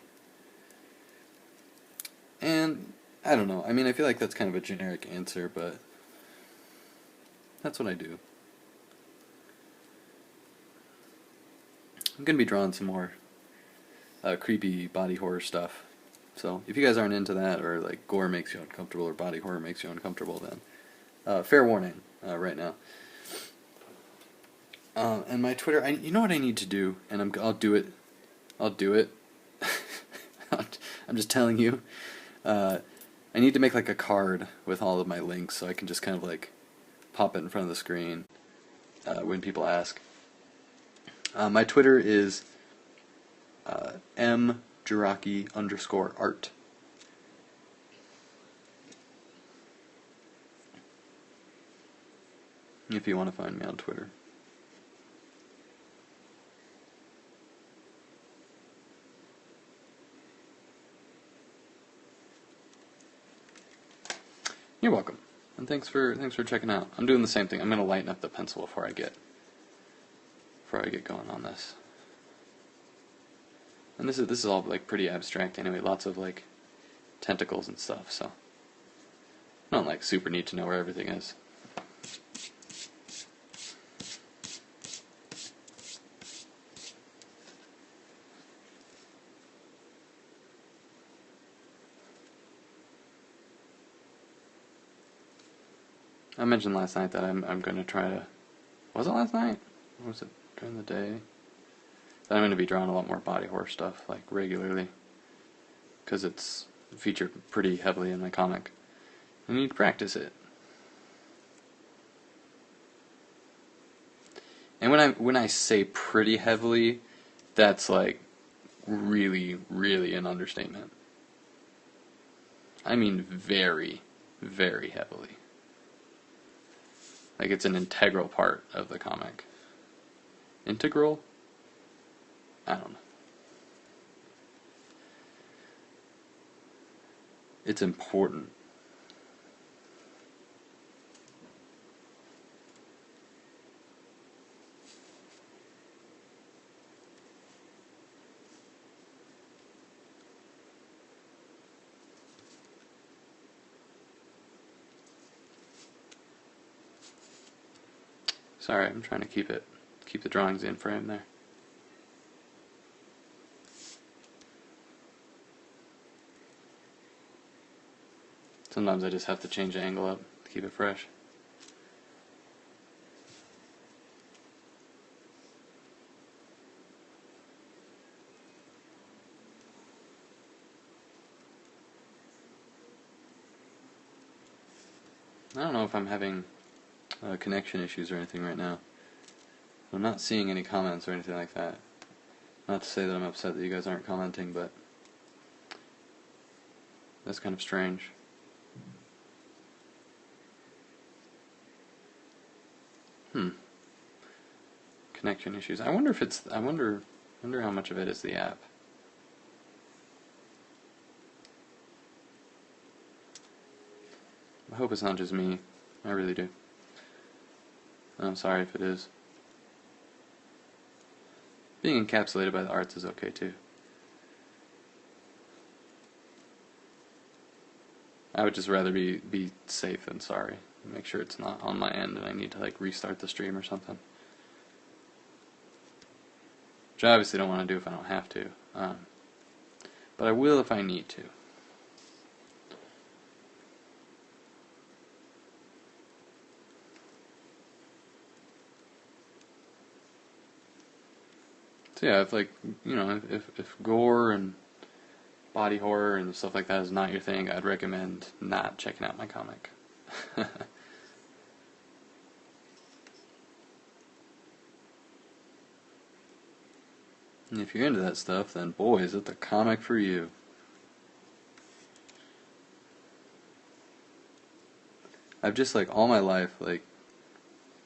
And I don't know. I mean, I feel like that's kind of a generic answer, but that's what I do. I'm gonna be drawing some more creepy body horror stuff. So if you guys aren't into that, or like gore makes you uncomfortable, or body horror makes you uncomfortable, then fair warning right now. And my Twitter, you know what I need to do, and I'll do it. I'm just telling you. I need to make like a card with all of my links, so I can just kind of like pop it in front of the screen when people ask. My Twitter is _art. If you want to find me on Twitter. You're welcome, and thanks for checking out. I'm doing the same thing. I'm gonna lighten up the pencil before I get going on this. And this is all like pretty abstract anyway. Lots of like tentacles and stuff. So not like super need to know where everything is. I mentioned last night that I'm going to try to. Was it last night? Or was it during the day? That I'm going to be drawing a lot more body horror stuff, like, regularly. Because it's featured pretty heavily in my comic. I need to practice it. And when I say pretty heavily, that's like really, really an understatement. I mean very, very heavily. Like it's an integral part of the comic. Integral? I don't know. It's important. Sorry, I'm trying to keep the drawings in frame there. Sometimes I just have to change the angle up to keep it fresh. I don't know if I'm having connection issues or anything right now. I'm not seeing any comments or anything like that. Not to say that I'm upset that you guys aren't commenting, but that's kind of strange. Connection issues. I wonder if it's. I wonder how much of it is the app. I hope it's not just me. I really do. I'm sorry if it is. Being encapsulated by the arts is okay too. I would just rather be safe than sorry. Make sure it's not on my end and I need to like restart the stream or something. Which I obviously don't want to do if I don't have to. But I will if I need to. So yeah, if like, you know, if gore and body horror and stuff like that is not your thing, I'd recommend not checking out my comic. And if you're into that stuff, then boy, is it the comic for you. I've just like all my life, like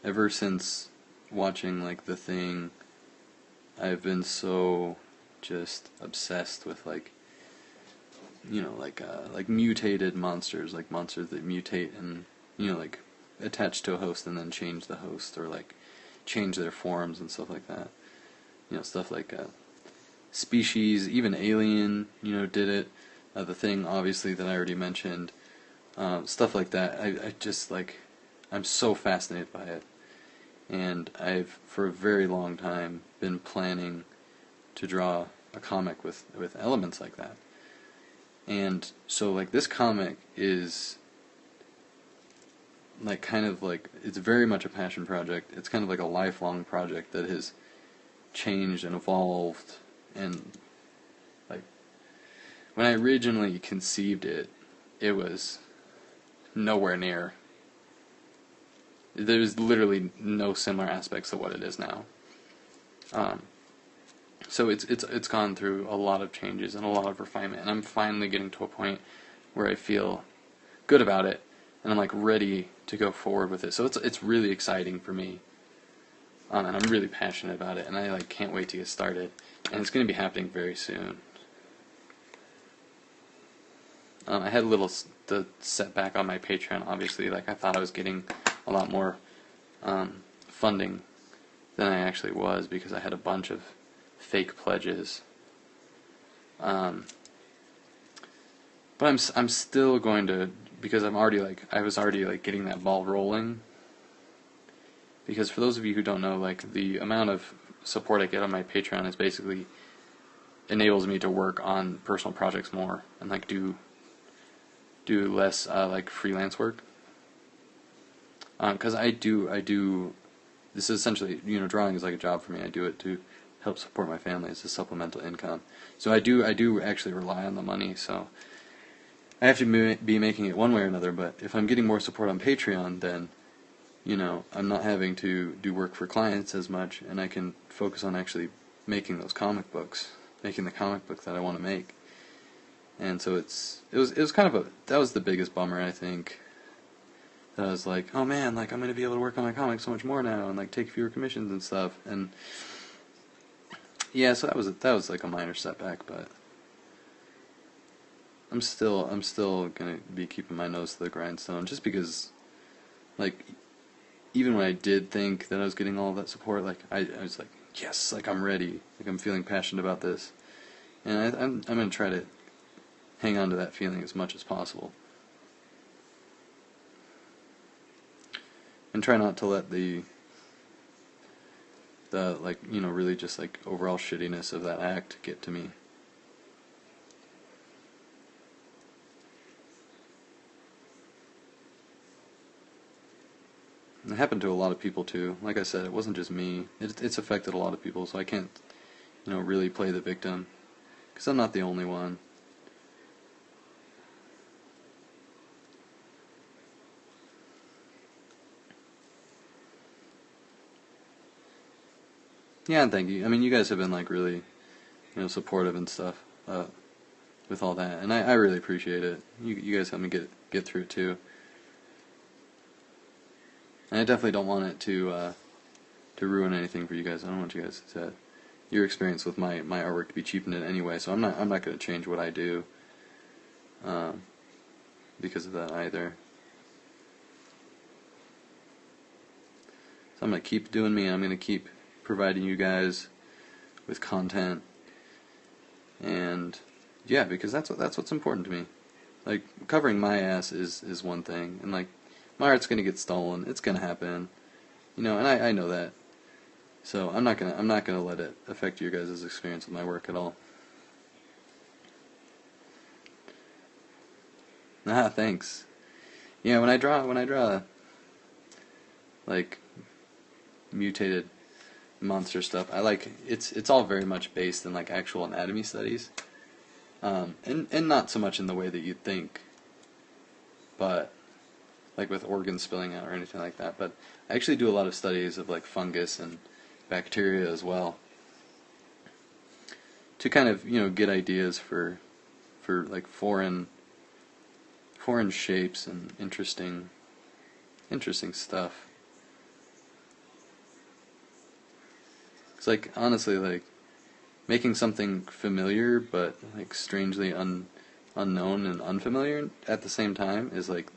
ever since watching like The Thing, I've been so just obsessed with like, you know, like mutated monsters, like monsters that mutate and, you know, like attach to a host and then change the host or like change their forms and stuff like that. You know, stuff like Species, even Alien, you know, did it. The Thing, obviously, that I already mentioned. Stuff like that. I just, like, I'm so fascinated by it. And I've, for a very long time, been planning to draw a comic with elements like that. And so, like, this comic is, like, kind of like, it's very much a passion project. It's kind of like a lifelong project that has changed and evolved, and like when I originally conceived it, it was nowhere near. There's literally no similar aspects to what it is now. So it's gone through a lot of changes and a lot of refinement, and I'm finally getting to a point where I feel good about it, and I'm like ready to go forward with it. So it's really exciting for me. And I'm really passionate about it, and I like can't wait to get started. And it's going to be happening very soon. I had a little the setback on my Patreon. Obviously, like I thought I was getting a lot more funding than I actually was because I had a bunch of fake pledges. But I'm still going to, because I was already like getting that ball rolling. Because for those of you who don't know, like the amount of support I get on my Patreon is basically enables me to work on personal projects more and like do less like freelance work. Because I do. This is essentially, drawing is like a job for me. I do it to help support my family as a supplemental income. So I do actually rely on the money. So I have to be making it one way or another. But if I'm getting more support on Patreon, then I'm not having to do work for clients as much, and I can focus on actually making those comic books, making the comic book that I want to make. And so it was kind of that was the biggest bummer, I think. That I was like, oh man, like I'm gonna be able to work on my comics so much more now, and like take fewer commissions and stuff. And yeah, so that was like a minor setback, but I'm still gonna be keeping my nose to the grindstone, just because, like, even when I did think that I was getting all of that support, like I was like, yes, like I'm ready, like I'm feeling passionate about this, and I'm gonna try to hang on to that feeling as much as possible, and try not to let the like really just like overall shittiness of that act get to me. It happened to a lot of people too. Like I said, it wasn't just me. It's affected a lot of people, so I can't, really play the victim, because I'm not the only one. Yeah, and thank you. I mean, you guys have been like really, supportive and stuff with all that, and I really appreciate it. You guys helped me get through it too, and I definitely don't want it to ruin anything for you guys. I don't want you guys to your experience with my artwork to be cheapened in any way. So I'm not going to change what I do because of that either. So I'm going to keep doing me. I'm going to keep providing you guys with content, and yeah, because that's what's important to me. Like, covering my ass is one thing, and like my art's going to get stolen. It's going to happen, and I know that. So I'm not gonna let it affect your guys' experience with my work at all. Ah, thanks. Yeah, when I draw like mutated monster stuff, I like it's all very much based in like actual anatomy studies, and not so much in the way that you'd think, but like with organs spilling out or anything like that. But I actually do a lot of studies of like fungus and bacteria as well, to kind of get ideas for like foreign shapes and interesting stuff. It's like, honestly, like making something familiar but like strangely unknown and unfamiliar at the same time is like,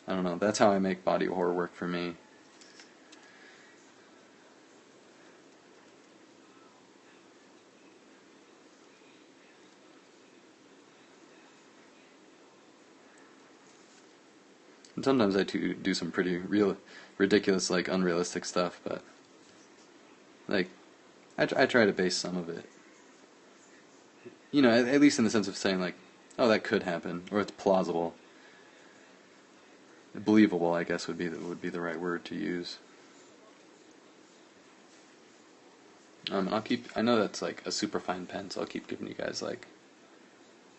I don't know, that's how I make body horror work for me. And sometimes I do some pretty ridiculous, like unrealistic stuff, but like I try to base some of it, at least in the sense of saying like, oh, that could happen, or it's plausible, believable, I guess would be the right word to use. I know that's like a super fine pen, so I'll keep giving you guys like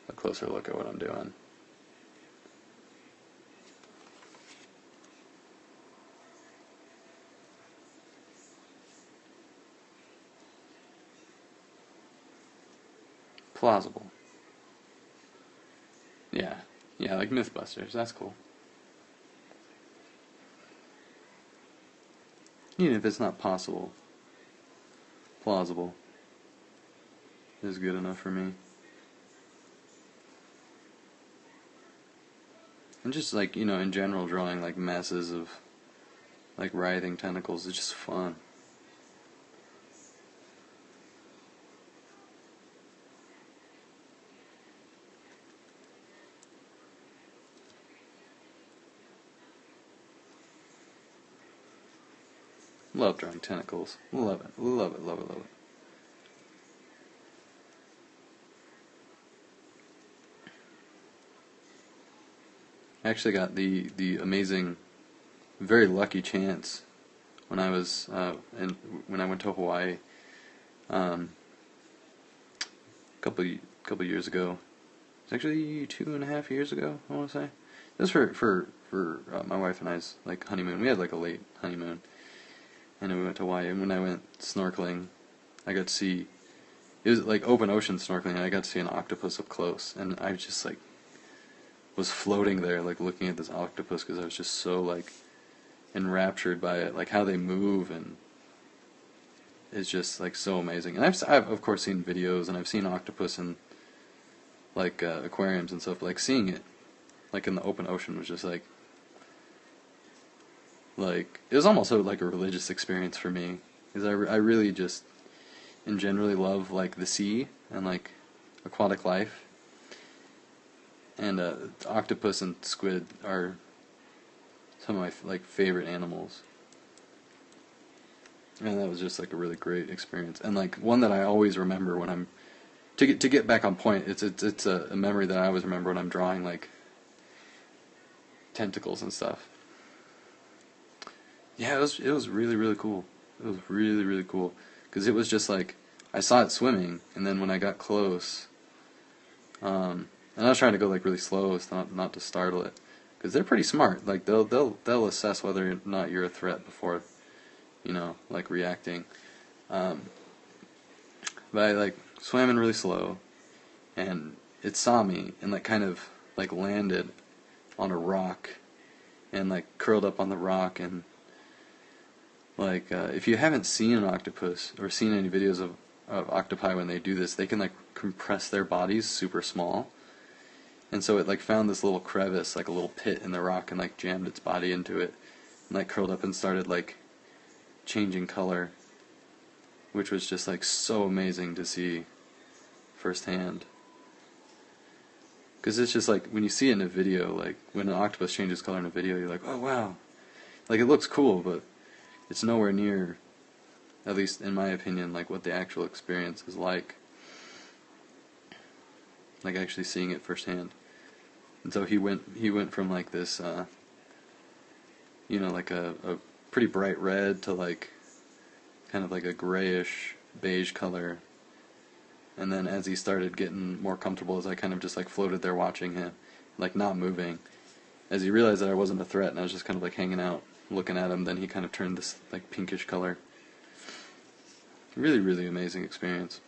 a closer look at what I'm doing. Plausible. Yeah. Yeah, like Mythbusters. That's cool. Even if it's not possible, plausible is good enough for me. And just like, in general, drawing like masses of like writhing tentacles is just fun. Love drawing tentacles. Love it. Love it. Love it. Love it. I actually got the amazing very lucky chance when I was when I went to Hawaii um, a couple years ago. It's actually 2.5 years ago, I want to say. It was for my wife and I's like honeymoon. We had like a late honeymoon, and then we went to Hawaii. And when I went snorkeling, I got to see, it was like open ocean snorkeling, and I got to see an octopus up close, and I just like was floating there, like looking at this octopus because I was just so like enraptured by it, like how they move, and it's just like so amazing. And I've of course seen videos, and I've seen octopus in like aquariums and stuff. But, like seeing it like in the open ocean was just like it was almost like a religious experience for me, because I really just and generally love like the sea and like aquatic life, and octopus and squid are some of my like favorite animals, and that was just like a really great experience, and like one that I always remember when I'm to get back on point. It's a memory that I always remember when I'm drawing like tentacles and stuff. Yeah, it was really really cool. It was really really cool because it was just like I saw it swimming, and then when I got close, and I was trying to go like really slow, so not to startle it, because they're pretty smart. Like they'll assess whether or not you're a threat before, like reacting. But I like swam in really slow, and it saw me and like kind of like landed on a rock, and like curled up on the rock. And like if you haven't seen an octopus or seen any videos of octopi when they do this, they can like compress their bodies super small. And so it like found this little crevice, like a little pit in the rock, and like jammed its body into it, and like curled up and started like changing color, which was just like so amazing to see firsthand. Because it's just like when you see it in a video, like when an octopus changes color in a video, you're like, oh wow, like it looks cool, but it's nowhere near, at least in my opinion, like what the actual experience is like actually seeing it firsthand. And so he went from like this like a pretty bright red to like kind of like a grayish beige color, and then as he started getting more comfortable, as I kind of just like floated there watching him, like not moving, as he realized that I wasn't a threat and I was just kind of like hanging out looking at him, then he kind of turned this like pinkish color. Really really amazing experience.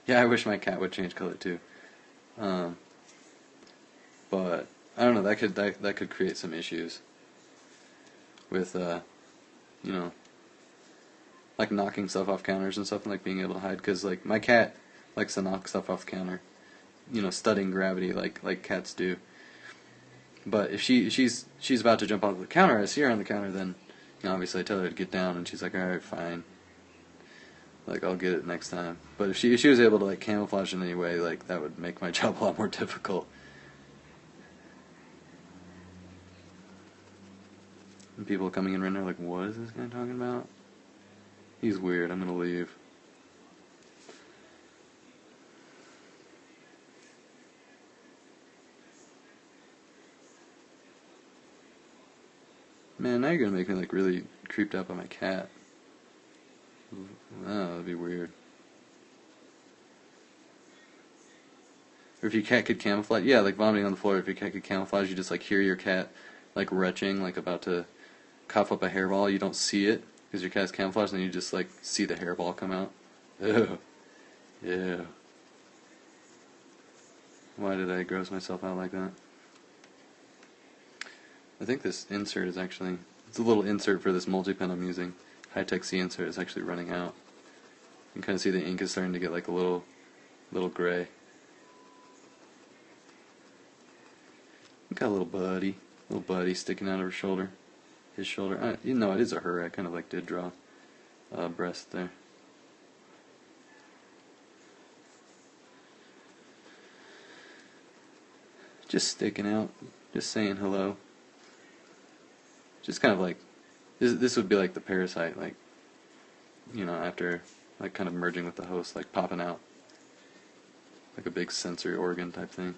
Yeah, I wish my cat would change color too. But I don't know. That could create some issues with like knocking stuff off counters and stuff, and like being able to hide. Because like my cat likes to knock stuff off the counter, studying gravity like cats do. But if she's about to jump onto the counter, I see her on the counter, then obviously I tell her to get down, and she's like, all right, fine. Like, I'll get it next time. But if she was able to like camouflage in any way, like that would make my job a lot more difficult. And people coming in right now are like, what is this guy talking about? He's weird, I'm gonna leave. Man, now you're gonna make me like really creeped out by my cat. Oh, that'd be weird. Or if your cat could camouflage, yeah, like vomiting on the floor. If your cat could camouflage, you just like hear your cat like retching, like about to cough up a hairball. You don't see it because your cat's camouflaged, and then you just like see the hairball come out. Ew. Ew. Why did I gross myself out like that? I think this insert is actually, it's a little insert for this multi-pen I'm using. High-Tech C insert is actually running out. You can kind of see the ink is starting to get like a little gray. Got a little buddy sticking out of her shoulder. His shoulder. It is a her. I kind of like did draw breast there. Just sticking out. Just saying hello. Just kind of like, this would be like the parasite, like, after like kind of merging with the host, like popping out. like a big sensory organ type thing.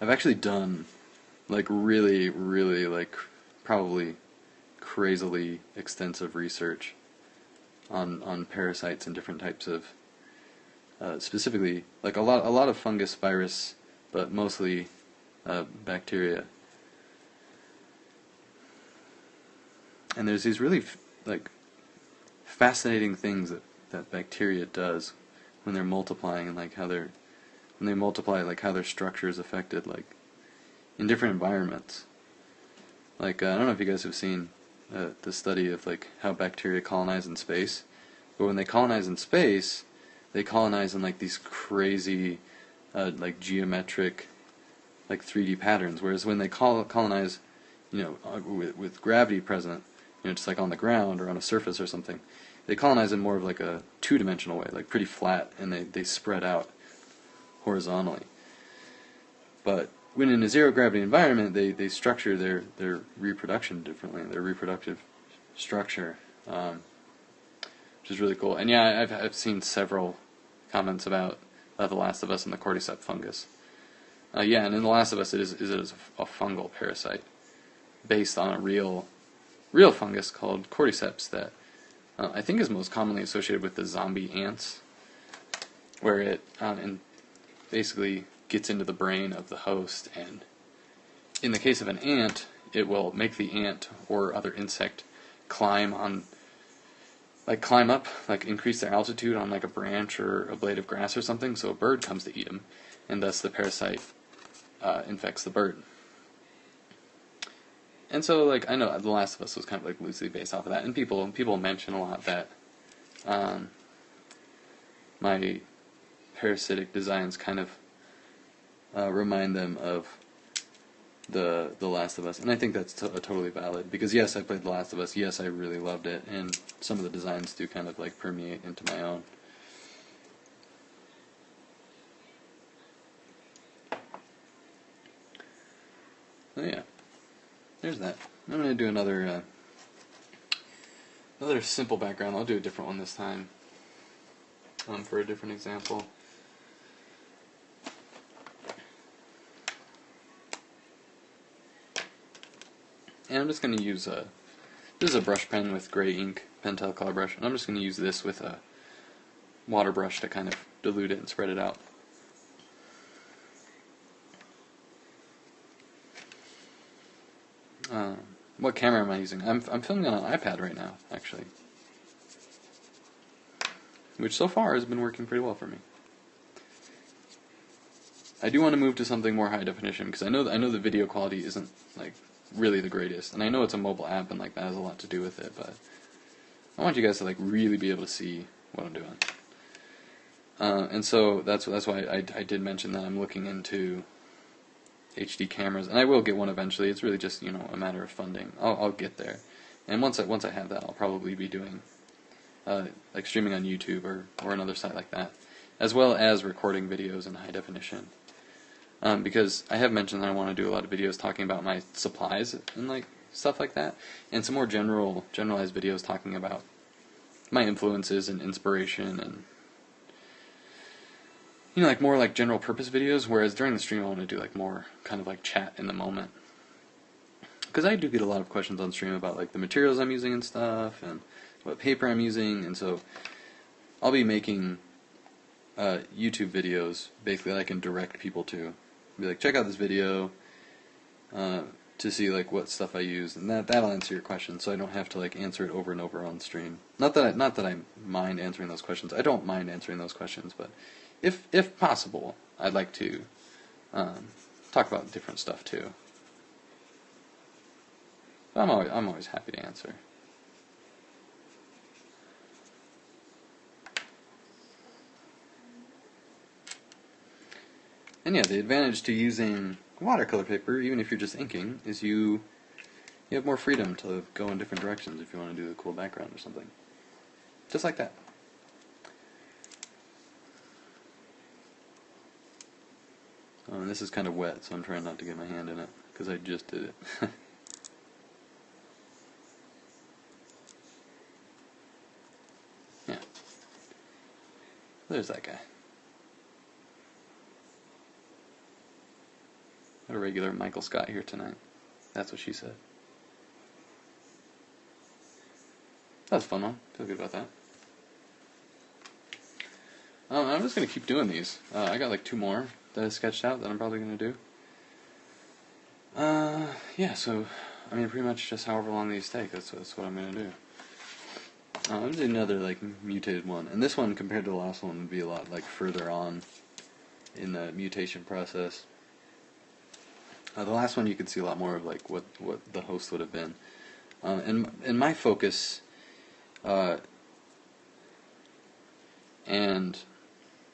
I've actually done like really, really like probably crazily extensive research on parasites and different types of specifically like a lot of fungus, virus, but mostly bacteria. And there's these really like fascinating things that bacteria does when they're multiplying, and like when they multiply, like how their structure is affected, like in different environments. Like I don't know if you guys have seen the study of like how bacteria colonize in space, but when they colonize in space, they colonize in like these crazy, like geometric, like 3D patterns. Whereas when they colonize, with gravity present, just like on the ground or on a surface or something, they colonize in more of like a two-dimensional way, like pretty flat, and they spread out horizontally. But when in a zero-gravity environment, they structure their reproduction differently, their reproductive structure, which is really cool. And yeah, I've seen several comments about The Last of Us and the cordyceps fungus. Yeah, and in The Last of Us, it is a fungal parasite based on a real fungus called cordyceps that I think is most commonly associated with the zombie ants, where it basically gets into the brain of the host, and in the case of an ant, it will make the ant or other insect climb up, like increase their altitude on like a branch or a blade of grass or something, so a bird comes to eat them, and thus the parasite infects the bird. And so, like, I know The Last of Us was kind of like loosely based off of that, and people mention a lot that my parasitic designs kind of remind them of the Last of Us, and I think that's totally valid, because yes, I played The Last of Us, yes, I really loved it, and some of the designs do kind of like permeate into my own. So yeah, there's that. I'm going to do another simple background. I'll do a different one this time for a different example. And I'm just going to use this is a brush pen with gray ink, Pentel color brush, and I'm just going to use this with a water brush to kind of dilute it and spread it out. What camera am I using? I'm filming on an iPad right now, actually, which so far has been working pretty well for me. I do want to move to something more high definition, because I know the video quality isn't like really the greatest, and I know it's a mobile app and like that has a lot to do with it, but I want you guys to like really be able to see what I'm doing. And so that's why I did mention that I'm looking into HD cameras, and I will get one eventually. It's really just a matter of funding. I'll get there, and once I have that, I'll probably be doing like streaming on YouTube or another site like that, as well as recording videos in high definition. Because I have mentioned that I want to do a lot of videos talking about my supplies and like stuff like that, and some more generalized videos talking about my influences and inspiration, and like more like general purpose videos, whereas during the stream I want to do like more kind of like chat in the moment. Because I do get a lot of questions on stream about like the materials I'm using and stuff, and what paper I'm using, and so I'll be making YouTube videos basically that I can direct people to. Be like, check out this video to see like what stuff I use, and that'll answer your question, so I don't have to like answer it over and over on stream. Not that I mind answering those questions. I don't mind answering those questions, but if possible, I'd like to talk about different stuff too. I'm always happy to answer. And yeah, the advantage to using watercolor paper, even if you're just inking, is you have more freedom to go in different directions if you want to do a cool background or something. Just like that. Oh, and this is kind of wet, so I'm trying not to get my hand in it, because I just did it. Yeah. There's that guy. Got a regular Michael Scott here tonight. That's what she said. That was a fun one. Feel good about that. I'm just going to keep doing these. I got like 2 more that I sketched out that I'm probably going to do. Yeah, so, I mean, pretty much just however long these take, that's what I'm going to do. I'm going to do another, like, mutated one. And this one, compared to the last one, would be a lot, like, further on in the mutation process. The last one you could see a lot more of, like, what the host would have been. And my focus, and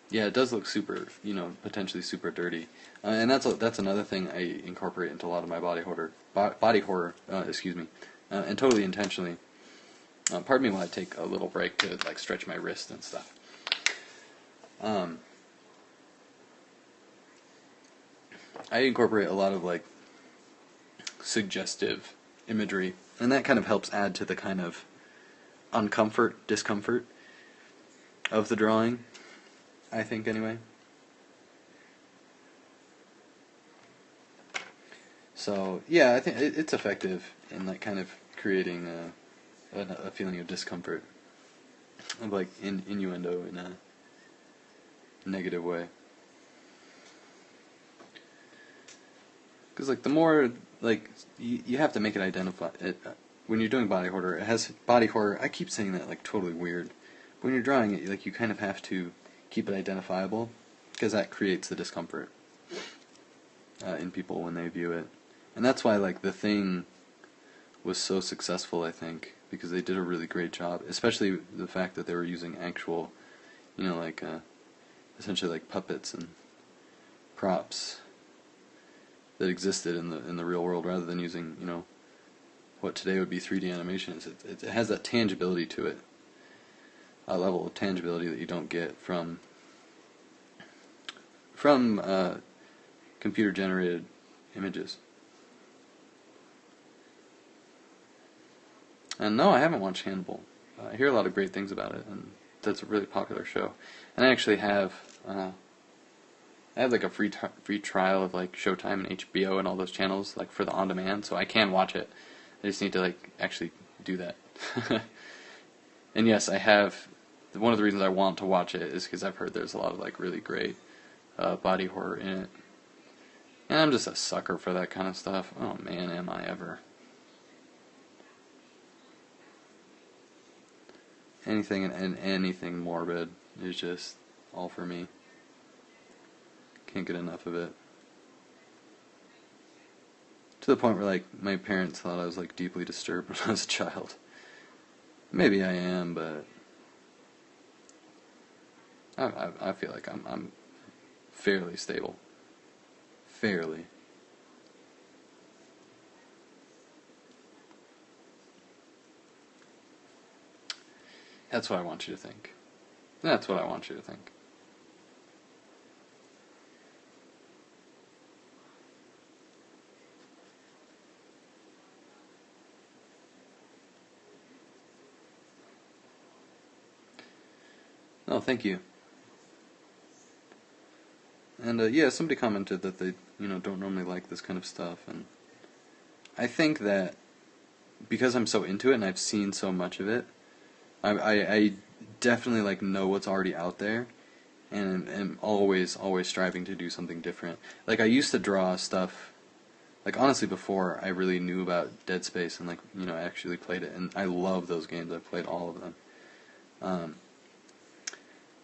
yeah, it does look super, potentially super dirty. And that's another thing I incorporate into a lot of my body horror, and totally intentionally. Pardon me while I take a little break to like stretch my wrist and stuff. I incorporate a lot of like suggestive imagery, and that kind of helps add to the kind of discomfort of the drawing, I think, anyway. So, yeah, I think it's effective in, like, kind of creating a feeling of discomfort, of, like, innuendo in a negative way. Because, like, the more, like, you have to make it identify, when you're doing body horror, it has body horror, I keep saying that, like, totally weird. But when you're drawing it, like, you kind of have to keep it identifiable, because that creates the discomfort in people when they view it. And that's why, like, The Thing was so successful, I think, because they did a really great job, especially the fact that they were using actual, like, essentially like puppets and props that existed in the real world, rather than using, what today would be 3D animations. It has that tangibility to it, a level of tangibility that you don't get from computer-generated images. And no, I haven't watched Hannibal. I hear a lot of great things about it, and that's a really popular show. And I actually have, like a free trial of like Showtime and HBO and all those channels, like for the on-demand, so I can watch it. I just need to like actually do that. And yes, I have. One of the reasons I want to watch it is because I've heard there's a lot of like really great body horror in it. And I'm just a sucker for that kind of stuff. Oh man, am I ever. Anything and anything morbid is just all for me. Can't get enough of it. To the point where like my parents thought I was like deeply disturbed when I was a child. Maybe I am, but I feel like I'm fairly stable. Fairly. That's what I want you to think. That's what I want you to think. Oh, thank you. And yeah, somebody commented that they, don't normally like this kind of stuff, and I think that because I'm so into it and I've seen so much of it, I definitely like know what's already out there, and am always striving to do something different. Like I used to draw stuff, like honestly before I really knew about Dead Space and like I actually played it, and I love those games. I've played all of them.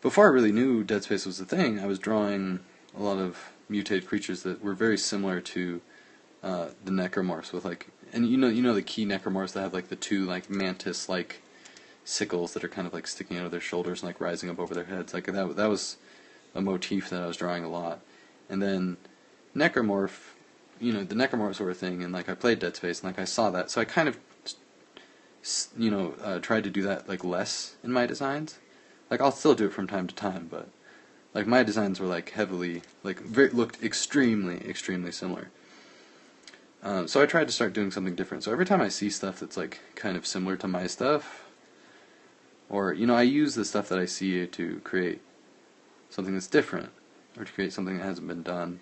Before I really knew Dead Space was a thing, I was drawing a lot of mutated creatures that were very similar to the necromorphs, with like, and you know the key necromorphs that have like the 2 like mantis like sickles that are kind of like sticking out of their shoulders and like rising up over their heads. Like that was a motif that I was drawing a lot. And then necromorph, the necromorphs were a thing, and like I played Dead Space and like I saw that, so I kind of tried to do that like less in my designs. Like I'll still do it from time to time, but like my designs were like heavily looked extremely similar. So I tried to start doing something different. So every time I see stuff that's like kind of similar to my stuff, or I use the stuff that I see to create something that's different, or to create something that hasn't been done,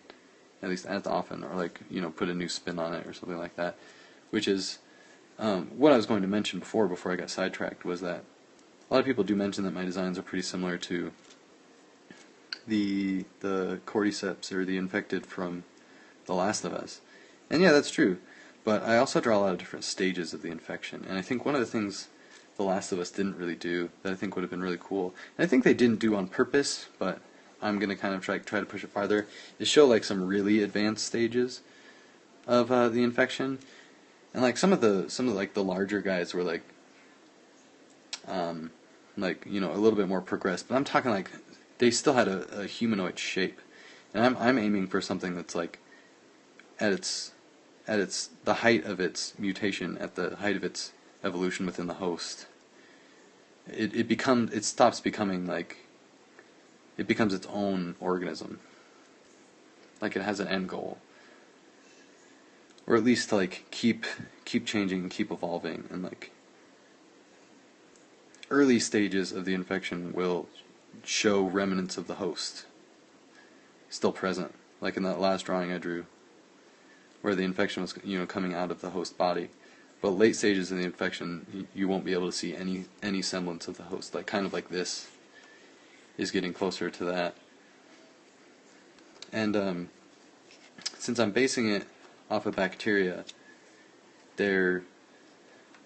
at least as often, or like, put a new spin on it or something like that. Which is what I was going to mention before I got sidetracked, was that a lot of people do mention that my designs are pretty similar to the cordyceps or the infected from The Last of Us. And yeah, that's true. But I also draw a lot of different stages of the infection. And I think one of the things The Last of Us didn't really do that I think would have been really cool, and I think they didn't do on purpose, but I'm going to kind of try to push it farther, is show like some really advanced stages of the infection. And like some of the like the larger guys were like a little bit more progressed, but I'm talking like they still had a humanoid shape. And I'm aiming for something that's like at its the height of its mutation, at the height of its evolution within the host. It stops becoming like, it becomes its own organism. Like it has an end goal. Or at least to like keep changing and keep evolving, and like early stages of the infection will show remnants of the host still present, like in that last drawing I drew, where the infection was coming out of the host body. But late stages of the infection, you won't be able to see any semblance of the host. Like kind of like this is getting closer to that. And since I'm basing it off of bacteria, they're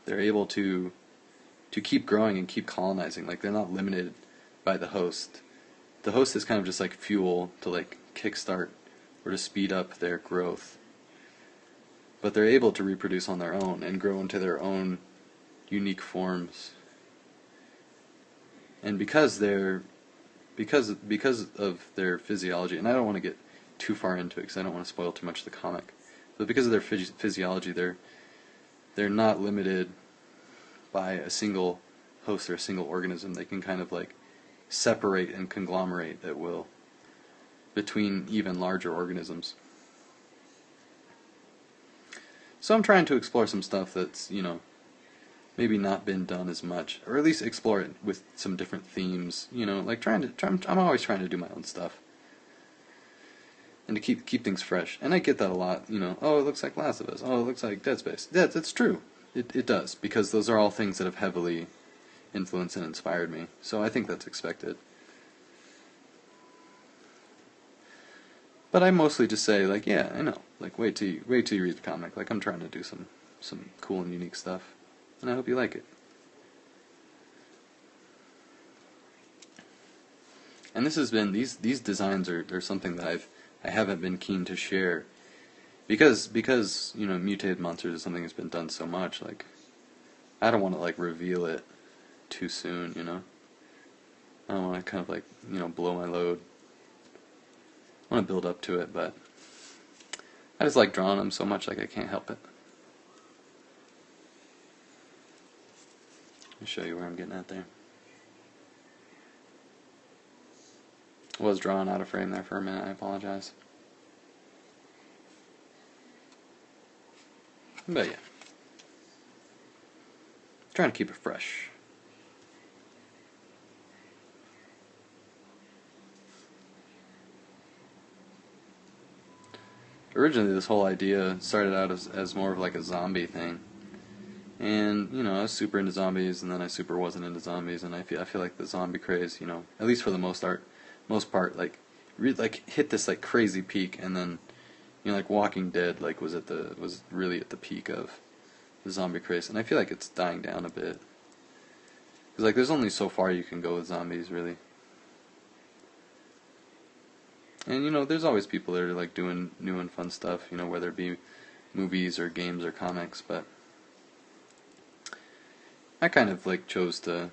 able to keep growing and keep colonizing. Like they're not limited by the host. The host is kind of just like fuel to like kickstart or to speed up their growth. But they're able to reproduce on their own and grow into their own unique forms. And because of their physiology, and I don't want to get too far into it because I don't want to spoil too much of the comic, but because of their physiology, they're not limited by a single host or a single organism. They can kind of like separate and conglomerate at will between even larger organisms. So I'm trying to explore some stuff that's, maybe not been done as much, or at least explore it with some different themes, like I'm always trying to do my own stuff. And to keep things fresh. And I get that a lot, oh, it looks like Last of Us, oh, it looks like Dead Space. Yeah, that's true. It does, because those are all things that have heavily influenced and inspired me. So I think that's expected. But I mostly just say, like, yeah, I know. Like, wait till you read the comic. Like, I'm trying to do some cool and unique stuff. And I hope you like it. And this has been, these designs are something that I haven't been keen to share. Because mutated monsters is something that's been done so much, like, I don't want to, like, reveal it too soon, I don't want to kind of, like, blow my load. I want to build up to it, but I just like drawing them so much, like, I can't help it. Let me show you where I'm getting at there. I was drawing out of frame there for a minute, I apologize. But yeah, trying to keep it fresh. Originally, this whole idea started out as more of like a zombie thing, and I was super into zombies, and then I super wasn't into zombies, and I feel like the zombie craze, at least for the most part, like hit this like crazy peak, and then like Walking Dead like was really at the peak of the zombie craze, and I feel like it's dying down a bit, because like there's only so far you can go with zombies, really. And there's always people that are like doing new and fun stuff, whether it be movies or games or comics, but I kind of like chose to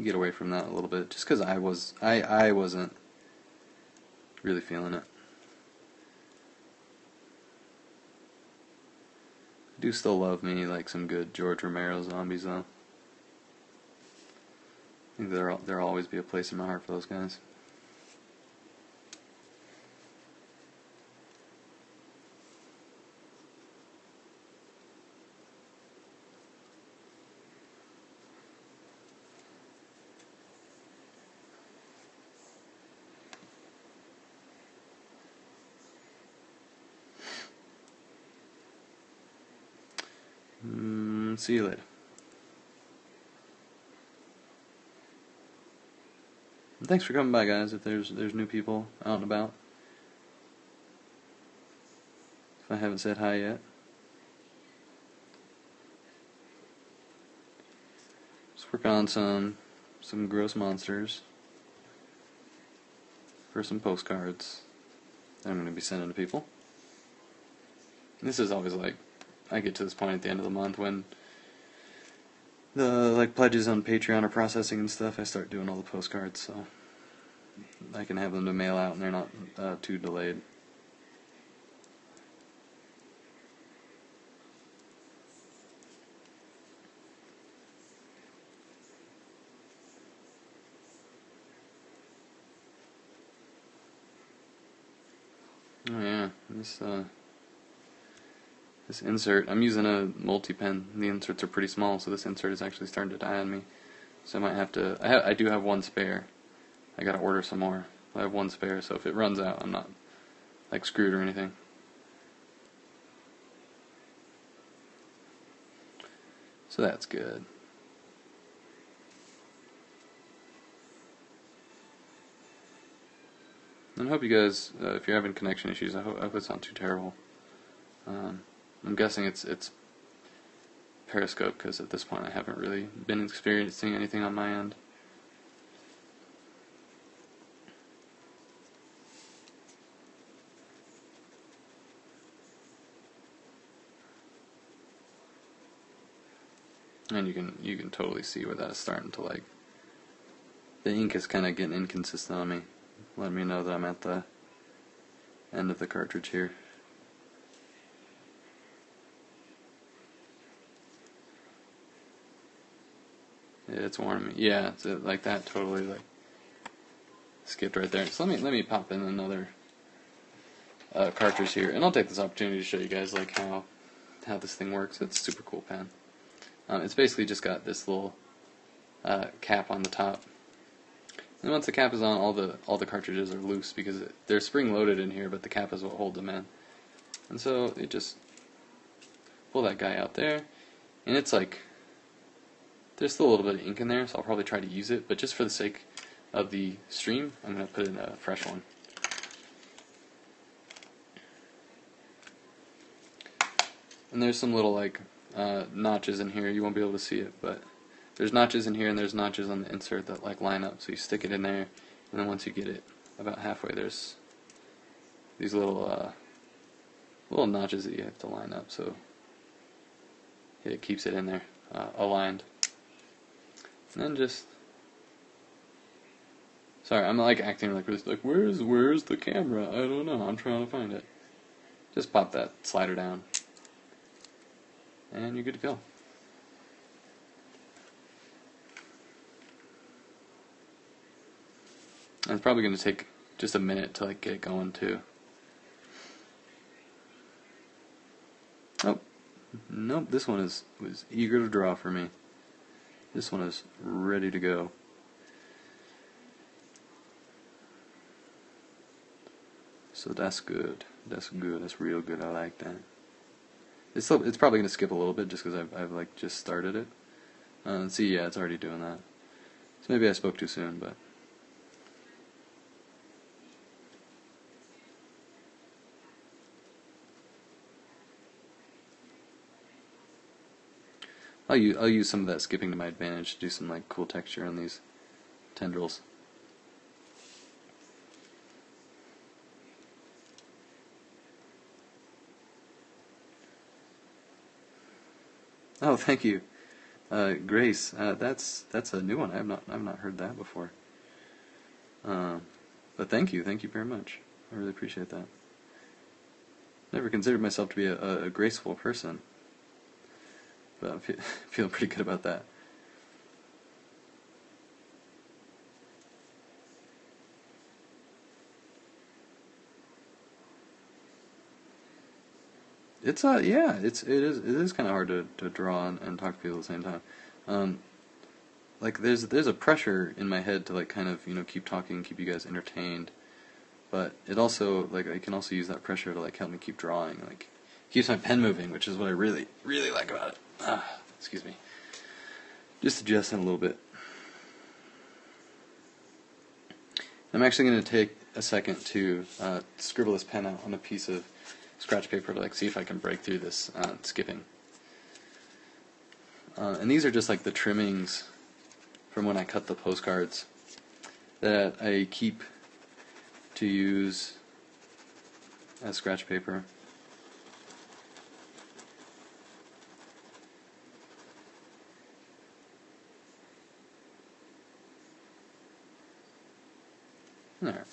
get away from that a little bit, just because I wasn't really feeling it. I do still love me like some good George Romero zombies though. I think there'll always be a place in my heart for those guys. and see you later. And thanks for coming by, guys, if there's new people out and about. If I haven't said hi yet. Just working on some gross monsters for some postcards that I'm going to be sending to people. This is always like, I get to this point at the end of the month when the pledges on Patreon are processing and stuff, I start doing all the postcards, so I can have them to mail out and they're not too delayed. Oh yeah, this insert, I'm using a multi-pen. The inserts are pretty small, so this insert is actually starting to die on me. So I might have to, I do have one spare. I gotta order some more. I have one spare, so if it runs out, I'm not screwed or anything. So that's good. And I hope you guys, if you're having connection issues, I hope it's not too terrible. I'm guessing it's Periscope, because at this point I haven't really been experiencing anything on my end. And you can totally see where that is starting to the ink is kind of getting inconsistent on me, letting me know that I'm at the end of the cartridge here. Yeah, it's warning me. Yeah, it's like that totally skipped right there. So let me pop in another cartridge here, and I'll take this opportunity to show you guys how this thing works. It's a super cool pen. It's basically just got this little cap on the top, and once the cap is on, all the cartridges are loose because they're spring loaded in here, but the cap is what holds them in. And so you just pull that guy out there, and it's there's still a little bit of ink in there, so I'll probably try to use it, but just for the sake of the stream, I'm going to put in a fresh one. And there's some little notches in here. You won't be able to see it, but there's notches in here and there's notches on the insert that line up, so you stick it in there, and then once you get it about halfway, there's these little notches that you have to line up, so it keeps it in there aligned. And then just, sorry, I'm acting really where's the camera? I don't know, I'm trying to find it. Just pop that slider down, and you're good to go. And it's probably going to take just a minute to get it going too. Oh, nope, this one was eager to draw for me. This one is ready to go. So that's good. That's good. That's real good. I like that. It's probably going to skip a little bit just because I've just started it. See, yeah, it's already doing that. So maybe I spoke too soon, but. I'll use some of that skipping to my advantage to do some cool texture on these tendrils. Oh, thank you, Grace. That's a new one. I've not heard that before. But thank you very much. I really appreciate that. Never considered myself to be a graceful person, but I'm feeling pretty good about that. It's yeah, it is kind of hard to draw and talk to people at the same time. There's a pressure in my head to kind of keep talking, keep you guys entertained, but it also I can also use that pressure to help me keep drawing, keeps my pen moving, which is what I really like about it. excuse me, just adjusting a little bit. I'm actually going to take a second to scribble this pen out on a piece of scratch paper to see if I can break through this skipping. And these are just the trimmings from when I cut the postcards that I keep to use as scratch paper. There.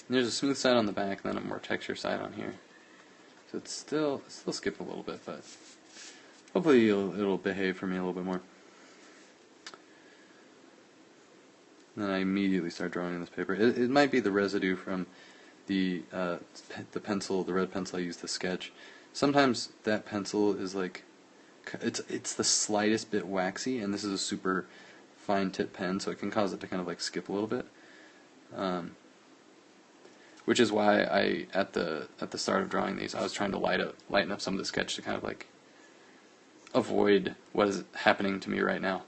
And there's a smooth side on the back and then a more texture side on here. So it's still skip a little bit, but hopefully it'll behave for me a little bit more. And then I immediately start drawing in this paper. It might be the residue from the pencil, the red pencil I used to sketch. Sometimes that pencil is it's the slightest bit waxy, and this is a super fine tip pen, so it can cause it to kind of skip a little bit. Which is why at the start of drawing these, I was trying to lighten up some of the sketch to kind of avoid what is happening to me right now.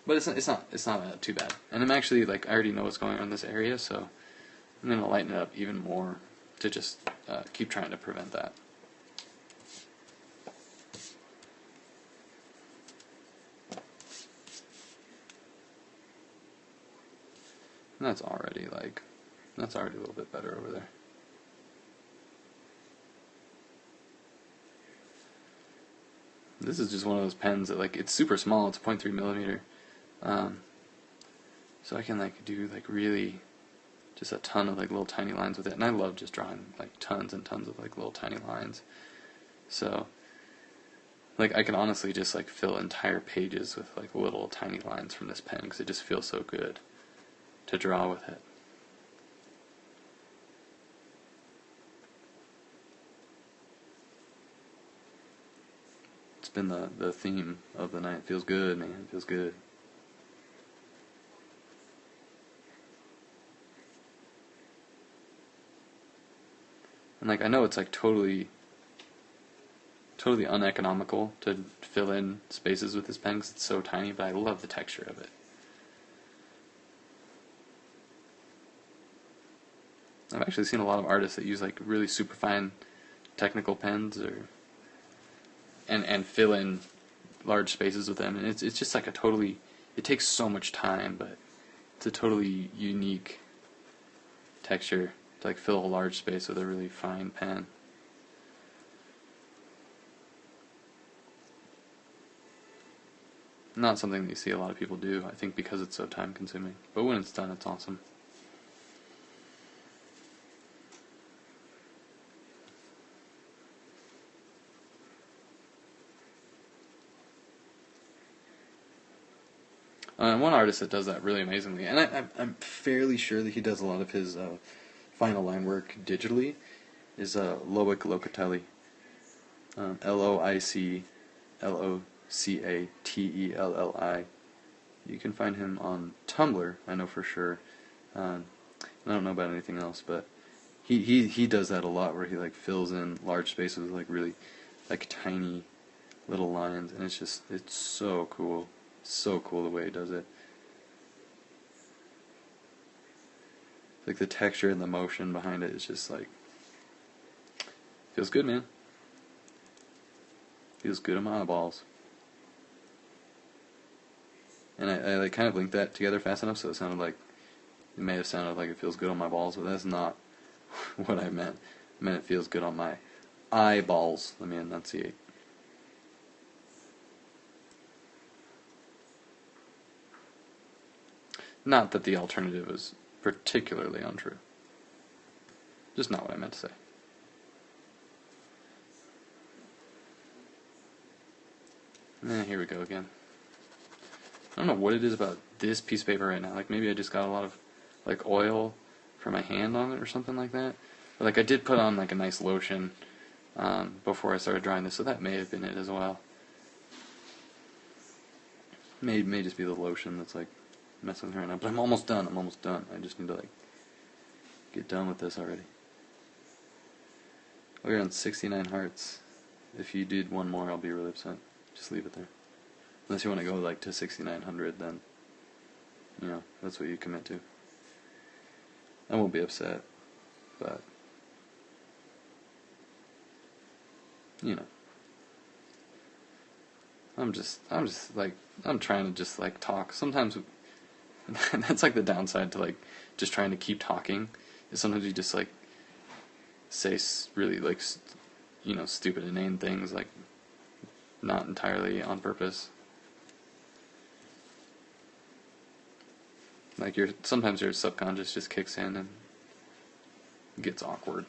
But it's not too bad. And I'm actually I already know what's going on in this area, so I'm gonna lighten it up even more to just keep trying to prevent that. And that's already a little bit better over there. This is just one of those pens that it's super small. It's 0.3 millimeter, so I can do really just a ton of little tiny lines with it. And I love just drawing tons and tons of little tiny lines. So I can honestly just fill entire pages with little tiny lines from this pen because it just feels so good to draw with it. It's been the theme of the night. It feels good, man. It feels good. And I know it's totally uneconomical to fill in spaces with this pen because it's so tiny, but I love the texture of it. I've actually seen a lot of artists that use really super fine technical pens and fill in large spaces with them, and it's just it takes so much time, but it's a totally unique texture to fill a large space with a really fine pen. Not something that you see a lot of people do, I think, because it's so time consuming, but when it's done, it's awesome. One artist that does that really amazingly, and I'm fairly sure that he does a lot of his final line work digitally, is Loic Locatelli. Loiclocatelli. You can find him on Tumblr, I know for sure. I don't know about anything else, but he does that a lot, where he fills in large spaces with really tiny little lines, and it's so cool. So cool the way he does it. The texture and the motion behind it is just feels good, man. Feels good in my eyeballs. And I kind of linked that together fast enough so it sounded it may have sounded like it feels good on my balls, but that's not what I meant. I meant it feels good on my eyeballs. Let me enunciate. Not that the alternative is particularly untrue. Just not what I meant to say. Here we go again. I don't know what it is about this piece of paper right now. Maybe I just got a lot of oil from my hand on it or something like that. But I did put on a nice lotion before I started drawing this, so that may have been it as well. May just be the lotion that's messing with me right now, but I'm almost done. I just need to get done with this already. We're on 69 hearts. if you did one more, I'll be really upset. Just leave it there. Unless you want to go like to 6,900, then that's what you commit to. I won't be upset, but I'm just like, I'm trying to just like talk. Sometimes that's like the downside to like just trying to keep talking, is sometimes you just like say really like stupid, inane things, like not entirely on purpose. Like sometimes your subconscious just kicks in and gets awkward.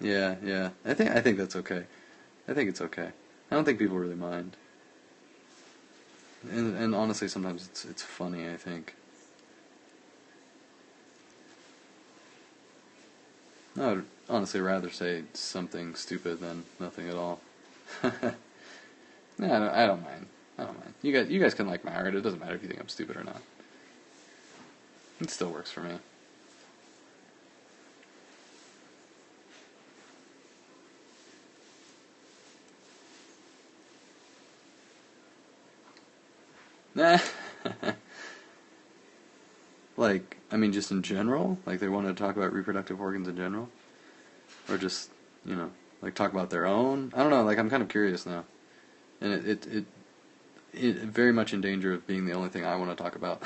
Yeah. I think that's okay. I think it's okay. I don't think people really mind. And honestly, sometimes it's funny, I think. I would honestly rather say something stupid than nothing at all. No, I don't mind. I don't mind. You guys can like my art. It doesn't matter if you think I'm stupid or not. It still works for me. Nah. Like, I mean, just in general? Like, they want to talk about reproductive organs in general? Or just, like, talk about their own? I don't know, like, I'm kind of curious now. And it very much in danger of being the only thing I want to talk about.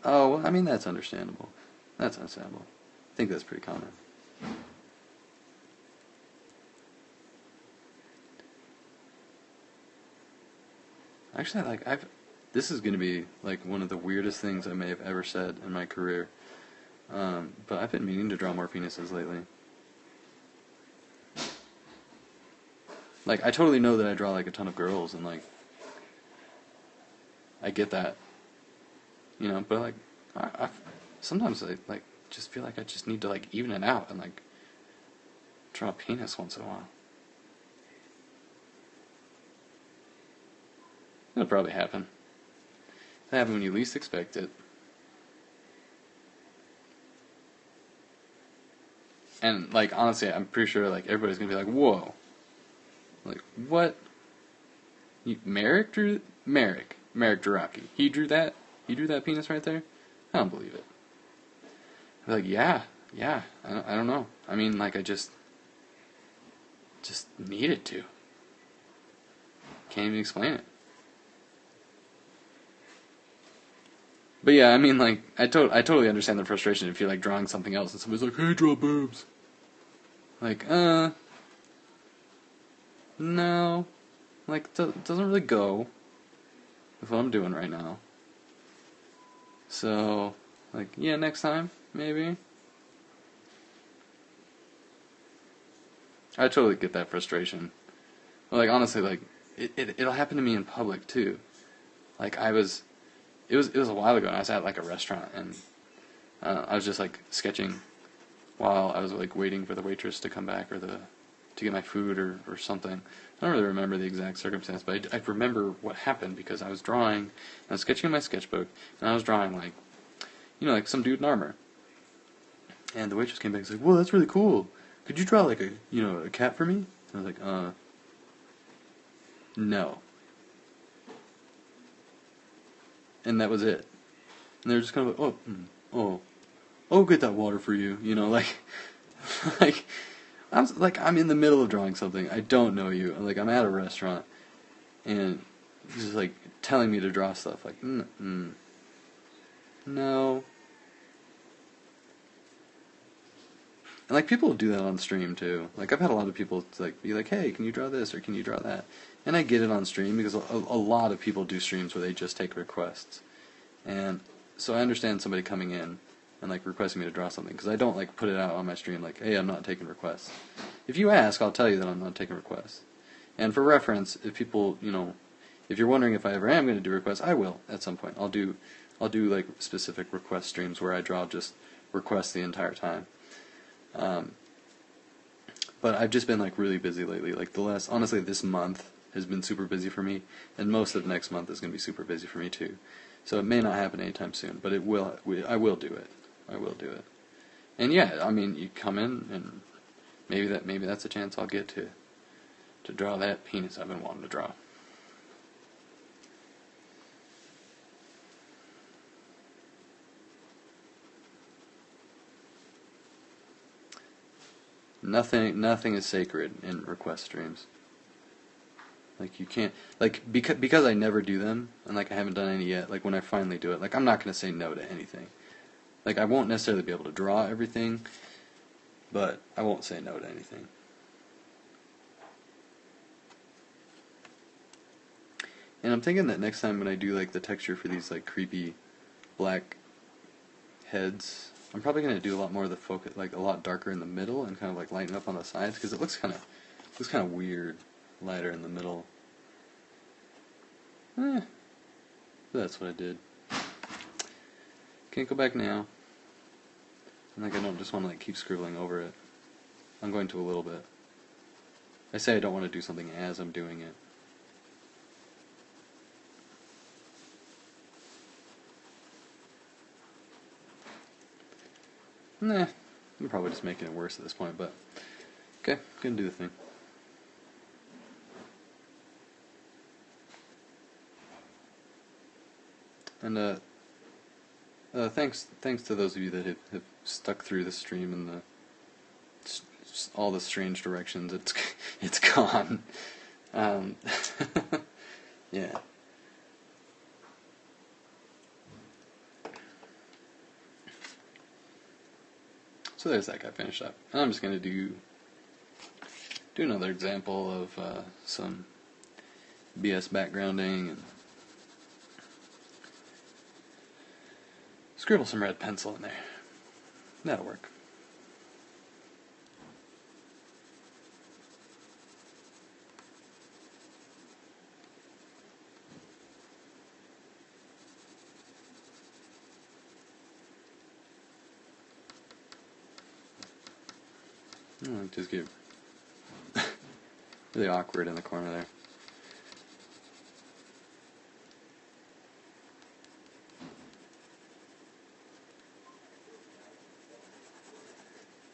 Oh, well, I mean, that's understandable. That's understandable. I think that's pretty common. Actually, this is going to be, like, one of the weirdest things I may have ever said in my career. But I've been meaning to draw more penises lately. Like, I totally know that I draw, like, a ton of girls, and, like, I get that. But, like, sometimes I, like, just feel like I just need to, like, even it out and, like, draw a penis once in a while. It'll probably happen. It'll happen when you least expect it. And, like, honestly, I'm pretty sure, like, everybody's gonna be like, whoa. Like, what? Merrick Duraki. He drew that? He drew that penis right there? I don't believe it. I'm like, yeah. I don't know. I mean, like, I just needed to. Can't even explain it. But yeah, I mean, like, I totally understand the frustration if you're, like, drawing something else and somebody's like, hey, draw boobs. Like, no. Like, it doesn't really go with what I'm doing right now. So, like, yeah, next time, maybe. I totally get that frustration. But, like, honestly, like, it'll happen to me in public, too. Like, it was a while ago, and I was at, like, a restaurant, and I was just, like, sketching while I was, like, waiting for the waitress to come back, or to get my food, or something. I don't really remember the exact circumstance, but I remember what happened, because I was drawing, and I was sketching in my sketchbook, and I was drawing, like, like some dude in armor. And the waitress came back and said, whoa, that's really cool. Could you draw, like, a cat for me? And I was like, no. And that was it. And they were just kind of like, I'll get that water for you, like, I'm in the middle of drawing something, I don't know you, and, like, I'm at a restaurant, and just, like, telling me to draw stuff, like, no. And, like, people do that on stream, too. Like, I've had a lot of people, like, be like, hey, can you draw this, or can you draw that? And I get it on stream, because a lot of people do streams where they just take requests. And so I understand somebody coming in and, like, requesting me to draw something, because I don't, like, put it out on my stream, like, hey, I'm not taking requests. If you ask, I'll tell you that I'm not taking requests. And for reference, if people, if you're wondering if I ever am going to do requests, I will, at some point. I'll do, like, specific request streams where I draw just requests the entire time. But I've just been, like, really busy lately. Like, honestly, this month has been super busy for me, and most of next month is going to be super busy for me too. So it may not happen anytime soon, but it will. I will do it. I will do it. And yeah, I mean, you come in, and maybe that's a chance I'll get to draw that penis I've been wanting to draw. Nothing is sacred in request streams. Like, you can't, like, because I never do them, and like I haven't done any yet, like when I finally do it, like I'm not going to say no to anything. Like, I won't necessarily be able to draw everything, but I won't say no to anything. And I'm thinking that next time when I do like the texture for these like creepy black heads, I'm probably going to do a lot more of the focus, like a lot darker in the middle and kind of like lighten up on the sides, because it looks kind of weird, lighter in the middle. That's what I did. Can't go back now. And like I don't just want to like keep scribbling over it. I'm going to a little bit. I say I don't want to do something as I'm doing it. Nah, I'm probably just making it worse at this point, but okay, gonna do the thing. And thanks to those of you that have stuck through the stream and all the strange directions it's gone. Yeah. So there's that guy finished up. And I'm just gonna do another example of some BS backgrounding and scribble some red pencil in there. That'll work. Just get really awkward in the corner there.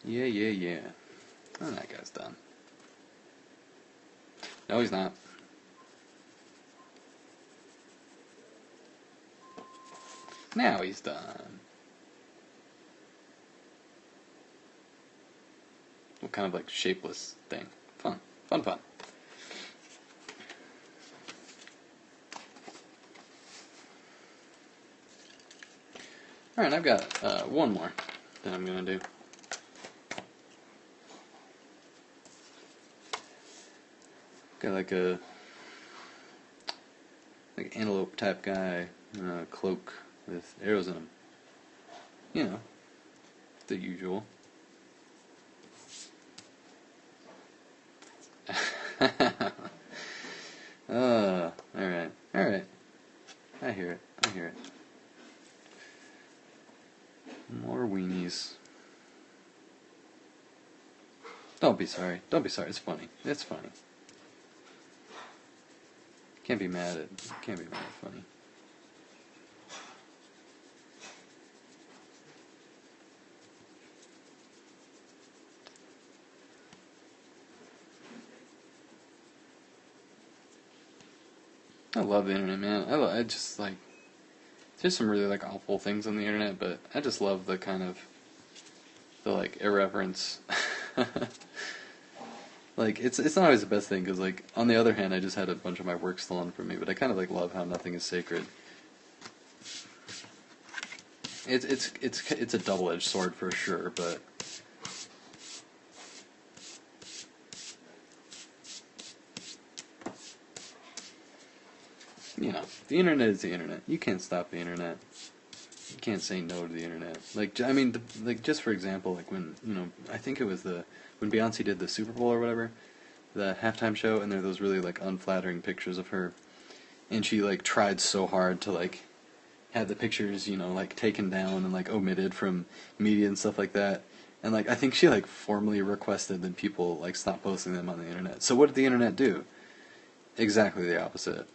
Yeah. Oh, that guy's done. No, he's not. Now he's done. What kind of like shapeless thing? Fun. Alright, I've got one more that I'm gonna do. Got like a antelope type guy, cloak with arrows in him. You know, the usual. Alright. I hear it. More weenies. Don't be sorry. It's funny. Can't be mad at funny. I love the internet, man. I just like, there's some really like awful things on the internet, but I just love the kind of the like irreverence. Like, it's not always the best thing, because like on the other hand, I just had a bunch of my work stolen from me, but I kind of like love how nothing is sacred. It's a double-edged sword for sure, but you know, the internet is the internet. You can't stop the internet. You can't say no to the internet. Like, I mean, like, just for example, like when, you know, I think it was when Beyonce did the Super Bowl or whatever, the halftime show, and there were those really like unflattering pictures of her, and she like tried so hard to like have the pictures, you know, like taken down and like omitted from media and stuff like that. And like, I think she like formally requested that people like stop posting them on the internet. So what did the internet do? exactly the opposite.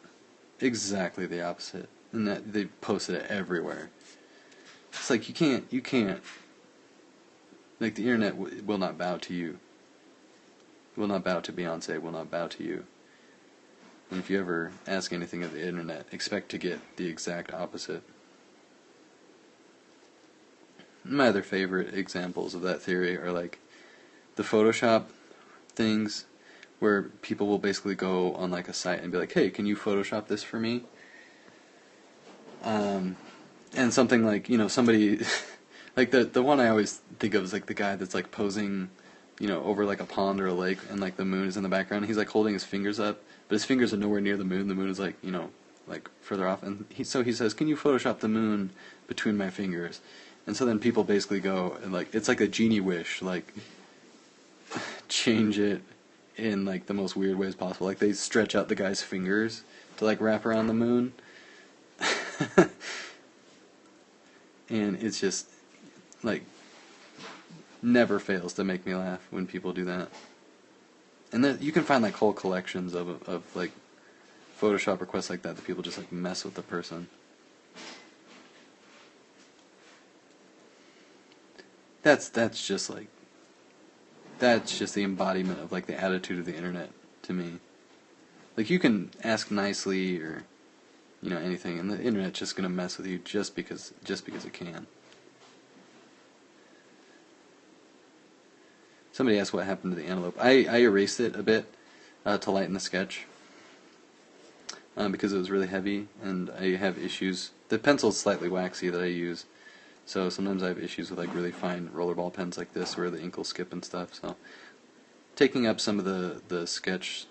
Exactly the opposite. And that they posted it everywhere. It's like you can't, like the internet will not bow to you. Will not bow to Beyonce, will not bow to you. And if you ever ask anything of the internet, expect to get the exact opposite. My other favorite examples of that theory are like the Photoshop things where people will basically go on like a site and be like, hey, can you Photoshop this for me? And something like, somebody, like the one I always think of is like the guy that's like posing, over like a pond or a lake and like the moon is in the background. He's like holding his fingers up, but his fingers are nowhere near the moon. The moon is like, like further off. And so he says, can you Photoshop the moon between my fingers? And so then people basically go and like, it's like a genie wish, like change it in like the most weird ways possible. Like they stretch out the guy's fingers to like wrap around the moon. And it's just like never fails to make me laugh when people do that. And then you can find like whole collections of like Photoshop requests like that people just like mess with the person. That's just like that's just the embodiment of like the attitude of the internet to me. Like you can ask nicely or anything, and the internet's just gonna mess with you just because it can. Somebody asked what happened to the antelope. I erased it a bit to lighten the sketch because it was really heavy, and I have issues. The pencil's slightly waxy that I use, so sometimes I have issues with like really fine rollerball pens like this where the ink will skip and stuff. So taking up some of the sketch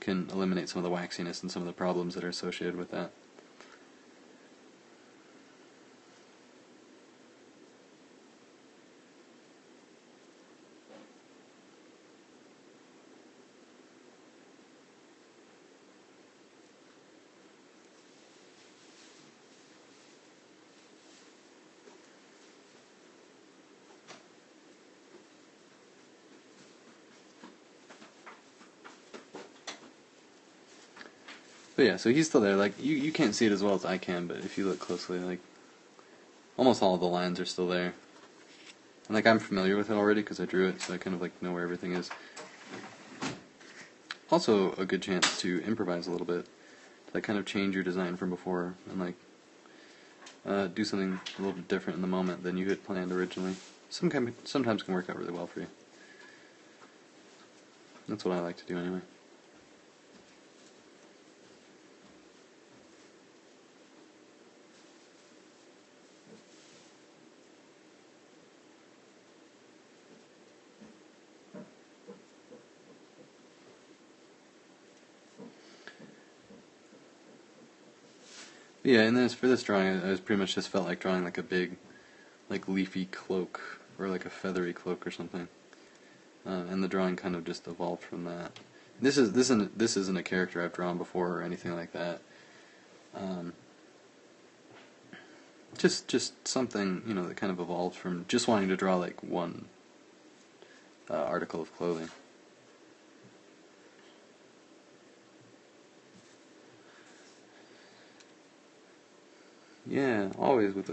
can eliminate some of the waxiness and some of the problems that are associated with that. But yeah, so he's still there. Like you can't see it as well as I can, but if you look closely, like almost all of the lines are still there. And like I'm familiar with it already because I drew it, so I kind of like know where everything is. Also, a good chance to improvise a little bit, to like kind of change your design from before and like do something a little bit different in the moment than you had planned originally. Sometimes can work out really well for you. That's what I like to do anyway. Yeah, and then for this drawing, I was pretty much just felt like drawing like a big, like leafy cloak or like a feathery cloak or something, and the drawing kind of just evolved from that. This isn't a character I've drawn before or anything like that. Just something that kind of evolved from just wanting to draw like one article of clothing. Yeah, always with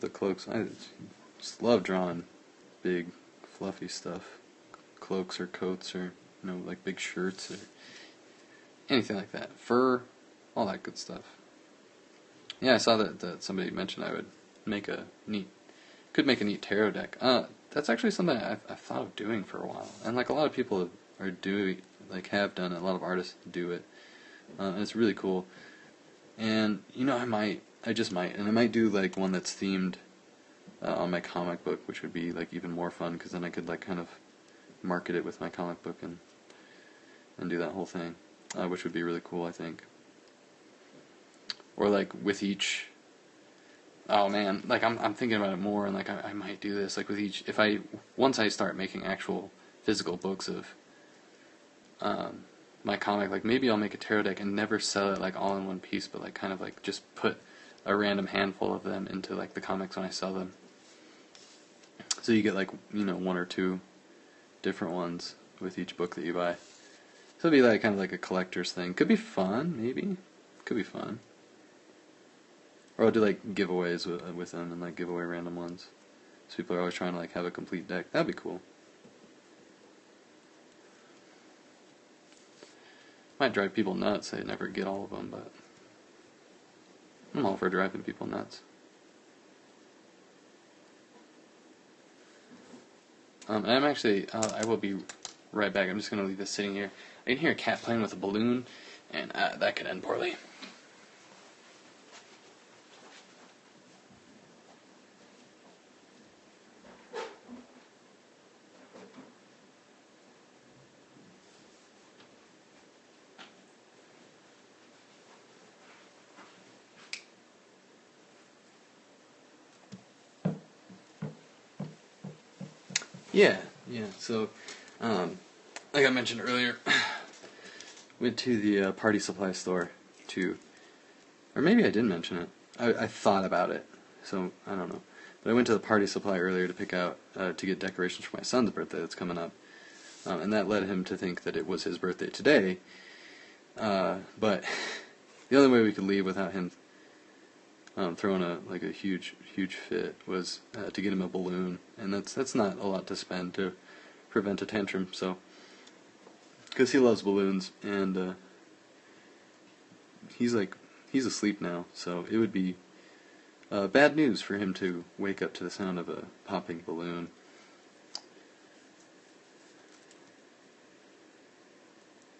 the cloaks. I just love drawing big, fluffy stuff, cloaks or coats or like big shirts or anything like that. Fur, all that good stuff. Yeah, I saw that somebody mentioned I would could make a neat tarot deck. That's actually something I've thought of doing for a while, and like a lot of people have done it. A lot of artists do it, and it's really cool. And I just might, and I might do like one that's themed on my comic book, which would be like even more fun because then I could like kind of market it with my comic book and do that whole thing, which would be really cool, I think. Or like with each, oh man, like I'm thinking about it more, and like I might do this like with each. Once I start making actual physical books of my comic, like maybe I'll make a tarot deck and never sell it like all in one piece, but like kind of like just put a random handful of them into like the comics when I sell them. So you get like one or two different ones with each book that you buy. So it'd be like kind of like a collector's thing. Could be fun, maybe. Could be fun. Or I'll do like giveaways with them and like give away random ones. So people are always trying to like have a complete deck. That'd be cool. Might drive people nuts. They never get all of them, but I'm all for driving people nuts. I'm actually, I will be right back. I'm just going to leave this sitting here. I can hear a cat playing with a balloon, and that could end poorly. Yeah. So, like I mentioned earlier, went to the party supply store to, or maybe I didn't mention it. I thought about it, so I don't know. But I went to the party supply earlier to pick out, to get decorations for my son's birthday that's coming up. And that led him to think that it was his birthday today. But the only way we could leave without him throwing a huge fit was to get him a balloon, and that's not a lot to spend to prevent a tantrum. So, because he loves balloons, and he's asleep now, so it would be bad news for him to wake up to the sound of a popping balloon.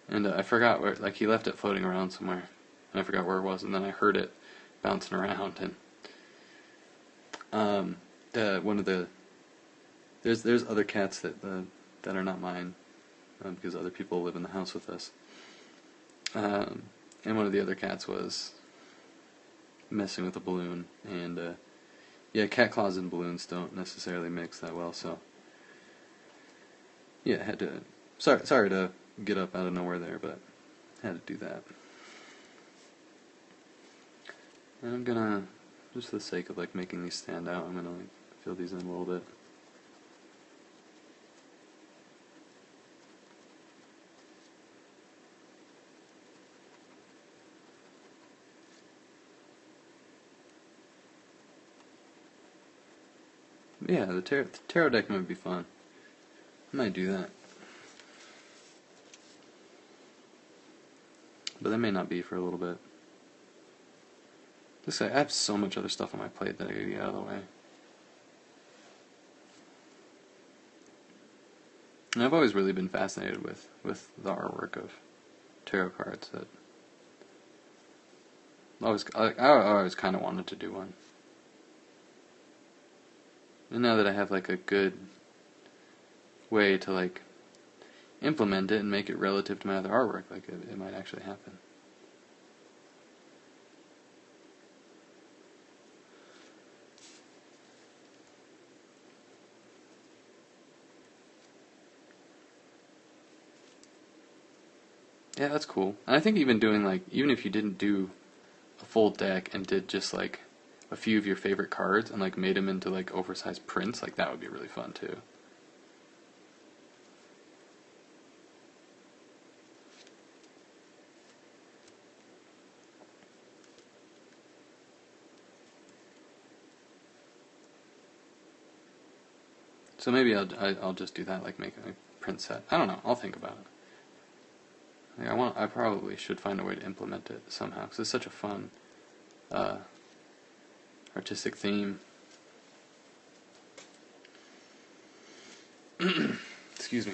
And I forgot where, like, he left it floating around somewhere, and I forgot where it was, and then I heard it bouncing around, and one of the there's other cats that are not mine, because other people live in the house with us, and one of the other cats was messing with a balloon, and yeah, cat claws and balloons don't necessarily mix that well, so yeah, I had to sorry to get up out of nowhere there, but had to do that. And I'm gonna, just for the sake of like making these stand out, I'm gonna like fill these in a little bit. Yeah, the tarot deck might be fun. I might do that. But that may not be for a little bit. I have so much other stuff on my plate that I gotta get out of the way. And I've always really been fascinated with the artwork of tarot cards. That I always kind of wanted to do one. And now that I have like a good way to like implement it and make it relative to my other artwork, like it might actually happen. Yeah, that's cool. And I think even doing like, even if you didn't do a full deck and did just like a few of your favorite cards and like made them into like oversized prints, like that would be really fun too. So maybe I'll just do that, like make a print set. I don't know. I'll think about it. Like I probably should find a way to implement it somehow because it's such a fun artistic theme. Excuse me.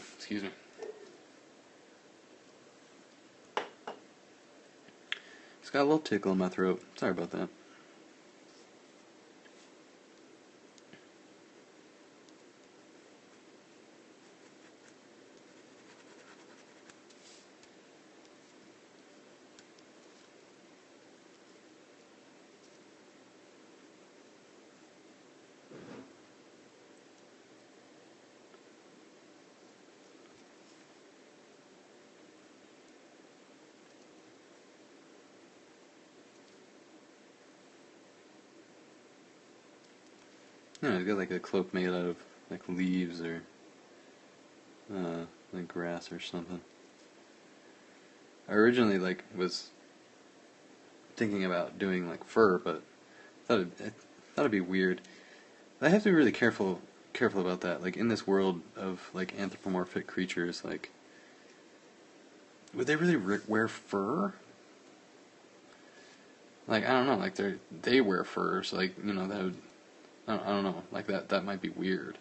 It's got a little tickle in my throat. Sorry about that. Yeah, it's got like a cloak made out of like leaves or like grass or something. I originally like was thinking about doing like fur, but I thought it'd be weird. I have to be really careful about that. Like in this world of like anthropomorphic creatures, like would they really wear fur? Like I don't know. Like they wear fur, so like that would I don't know. Like that might be weird.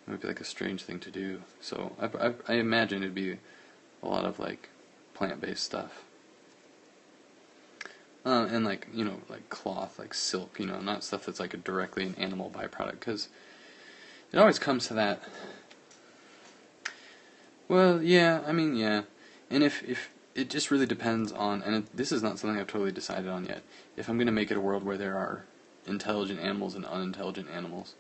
It would be like a strange thing to do. So I imagine it'd be a lot of like plant-based stuff. And like like cloth, like silk, not stuff that's like directly an animal byproduct, because it always comes to that. Well, yeah, I mean, yeah, and if it just really depends on, and this is not something I've totally decided on yet. If I'm going to make it a world where there are intelligent animals and unintelligent animals,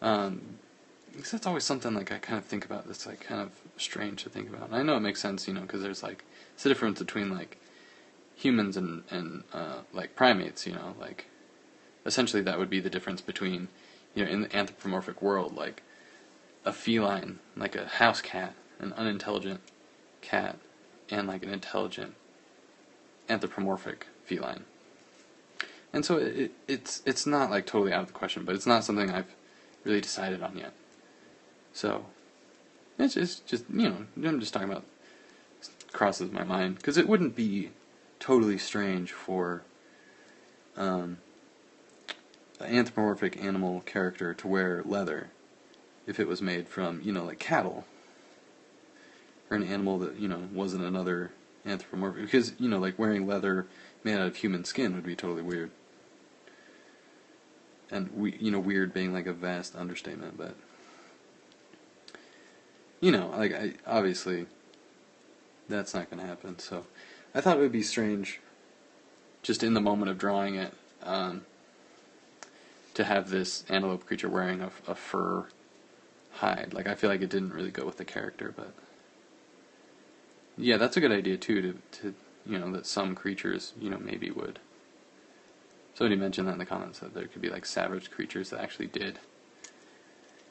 because that's always something like I kind of think about. That's like kind of strange to think about. And I know it makes sense, because there's like it's the difference between like humans and like primates, like essentially that would be the difference between, in the anthropomorphic world, like a feline, like a house cat, an unintelligent cat, and like an intelligent anthropomorphic feline. And so it's not like totally out of the question, but it's not something I've really decided on yet. So it's just I'm just talking about crosses my mind, because it wouldn't be totally strange for an anthropomorphic animal character to wear leather if it was made from, like cattle, or an animal that, wasn't another anthropomorphic, because, like wearing leather made out of human skin would be totally weird. And, weird being like a vast understatement, but, like, obviously, that's not going to happen, so I thought it would be strange, just in the moment of drawing it, to have this antelope creature wearing a fur hide. Like, I feel like it didn't really go with the character, but yeah, that's a good idea too, to that some creatures, maybe would. Somebody mentioned that in the comments, that there could be like savage creatures that actually did,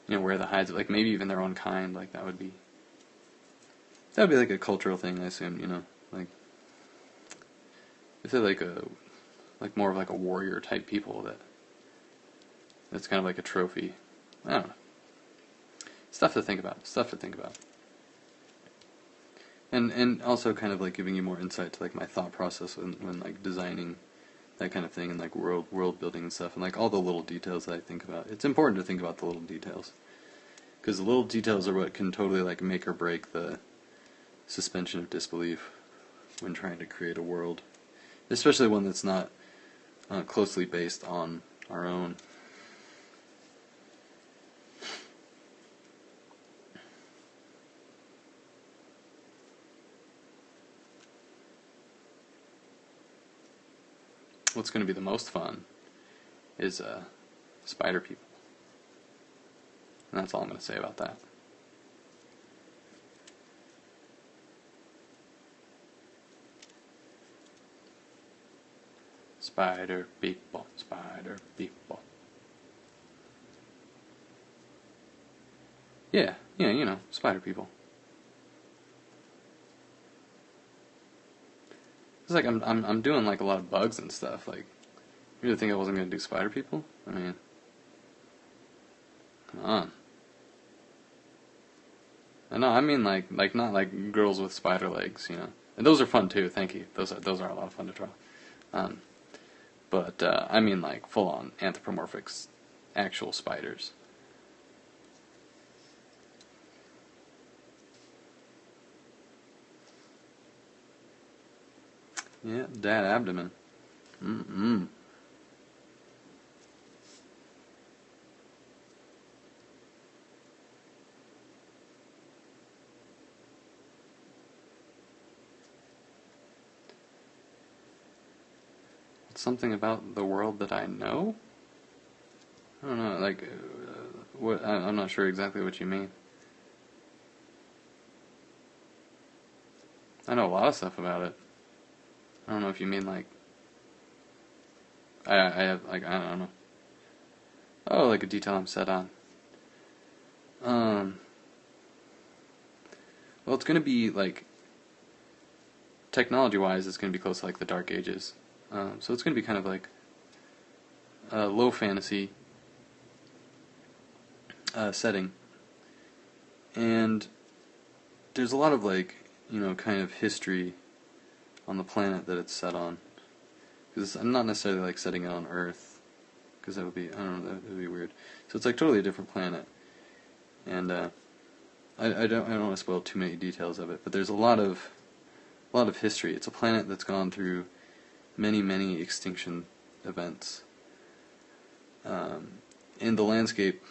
wear the hides, like maybe even their own kind. Like that would be like a cultural thing, I assume, like if they're like more of like a warrior type people, that's kind of like a trophy. I don't know. Stuff to think about. And also kind of like giving you more insight to like my thought process when like designing that kind of thing, and like world building and stuff, and like all the little details that I think about. It's important to think about the little details, because the little details are what can totally like make or break the suspension of disbelief when trying to create a world, especially one that's not closely based on our own. What's going to be the most fun is spider people. And that's all I'm going to say about that. Spider people, spider people. Yeah, spider people. It's like I'm doing like a lot of bugs and stuff. Like, you really think I wasn't gonna do spider people? I mean, come on. I mean like not like girls with spider legs, And those are fun too. Thank you. Those are a lot of fun to draw. But I mean like full on anthropomorphics, actual spiders. Yeah, dad abdomen. Mm-mm. It's something about the world that I know? I don't know, like, what? I'm not sure exactly what you mean. I know a lot of stuff about it. I don't know if you mean like, I have, like, I don't know. Oh, like a detail I'm set on. Well, it's gonna be like technology-wise, it's going to be close to like the Dark Ages. So it's going to be kind of like a low fantasy setting, and there's a lot of like kind of history on the planet that it's set on. Because I'm not necessarily like setting it on Earth, because that would be, I don't know, that would be weird. So it's like totally a different planet, and I don't want to spoil too many details of it, but there's a lot of history. It's a planet that's gone through many extinction events, and the landscape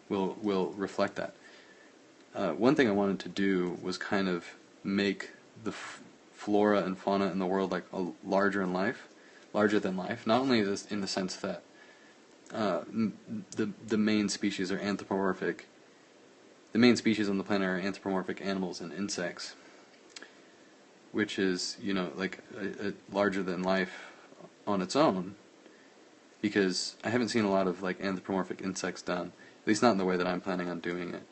will reflect that. One thing I wanted to do was kind of make the flora and fauna in the world like larger than life. Not only this in the sense that the main species are anthropomorphic. The main species on the planet are anthropomorphic animals and insects, which is like a larger than life on its own. Because I haven't seen a lot of like anthropomorphic insects done, at least not in the way that I'm planning on doing it.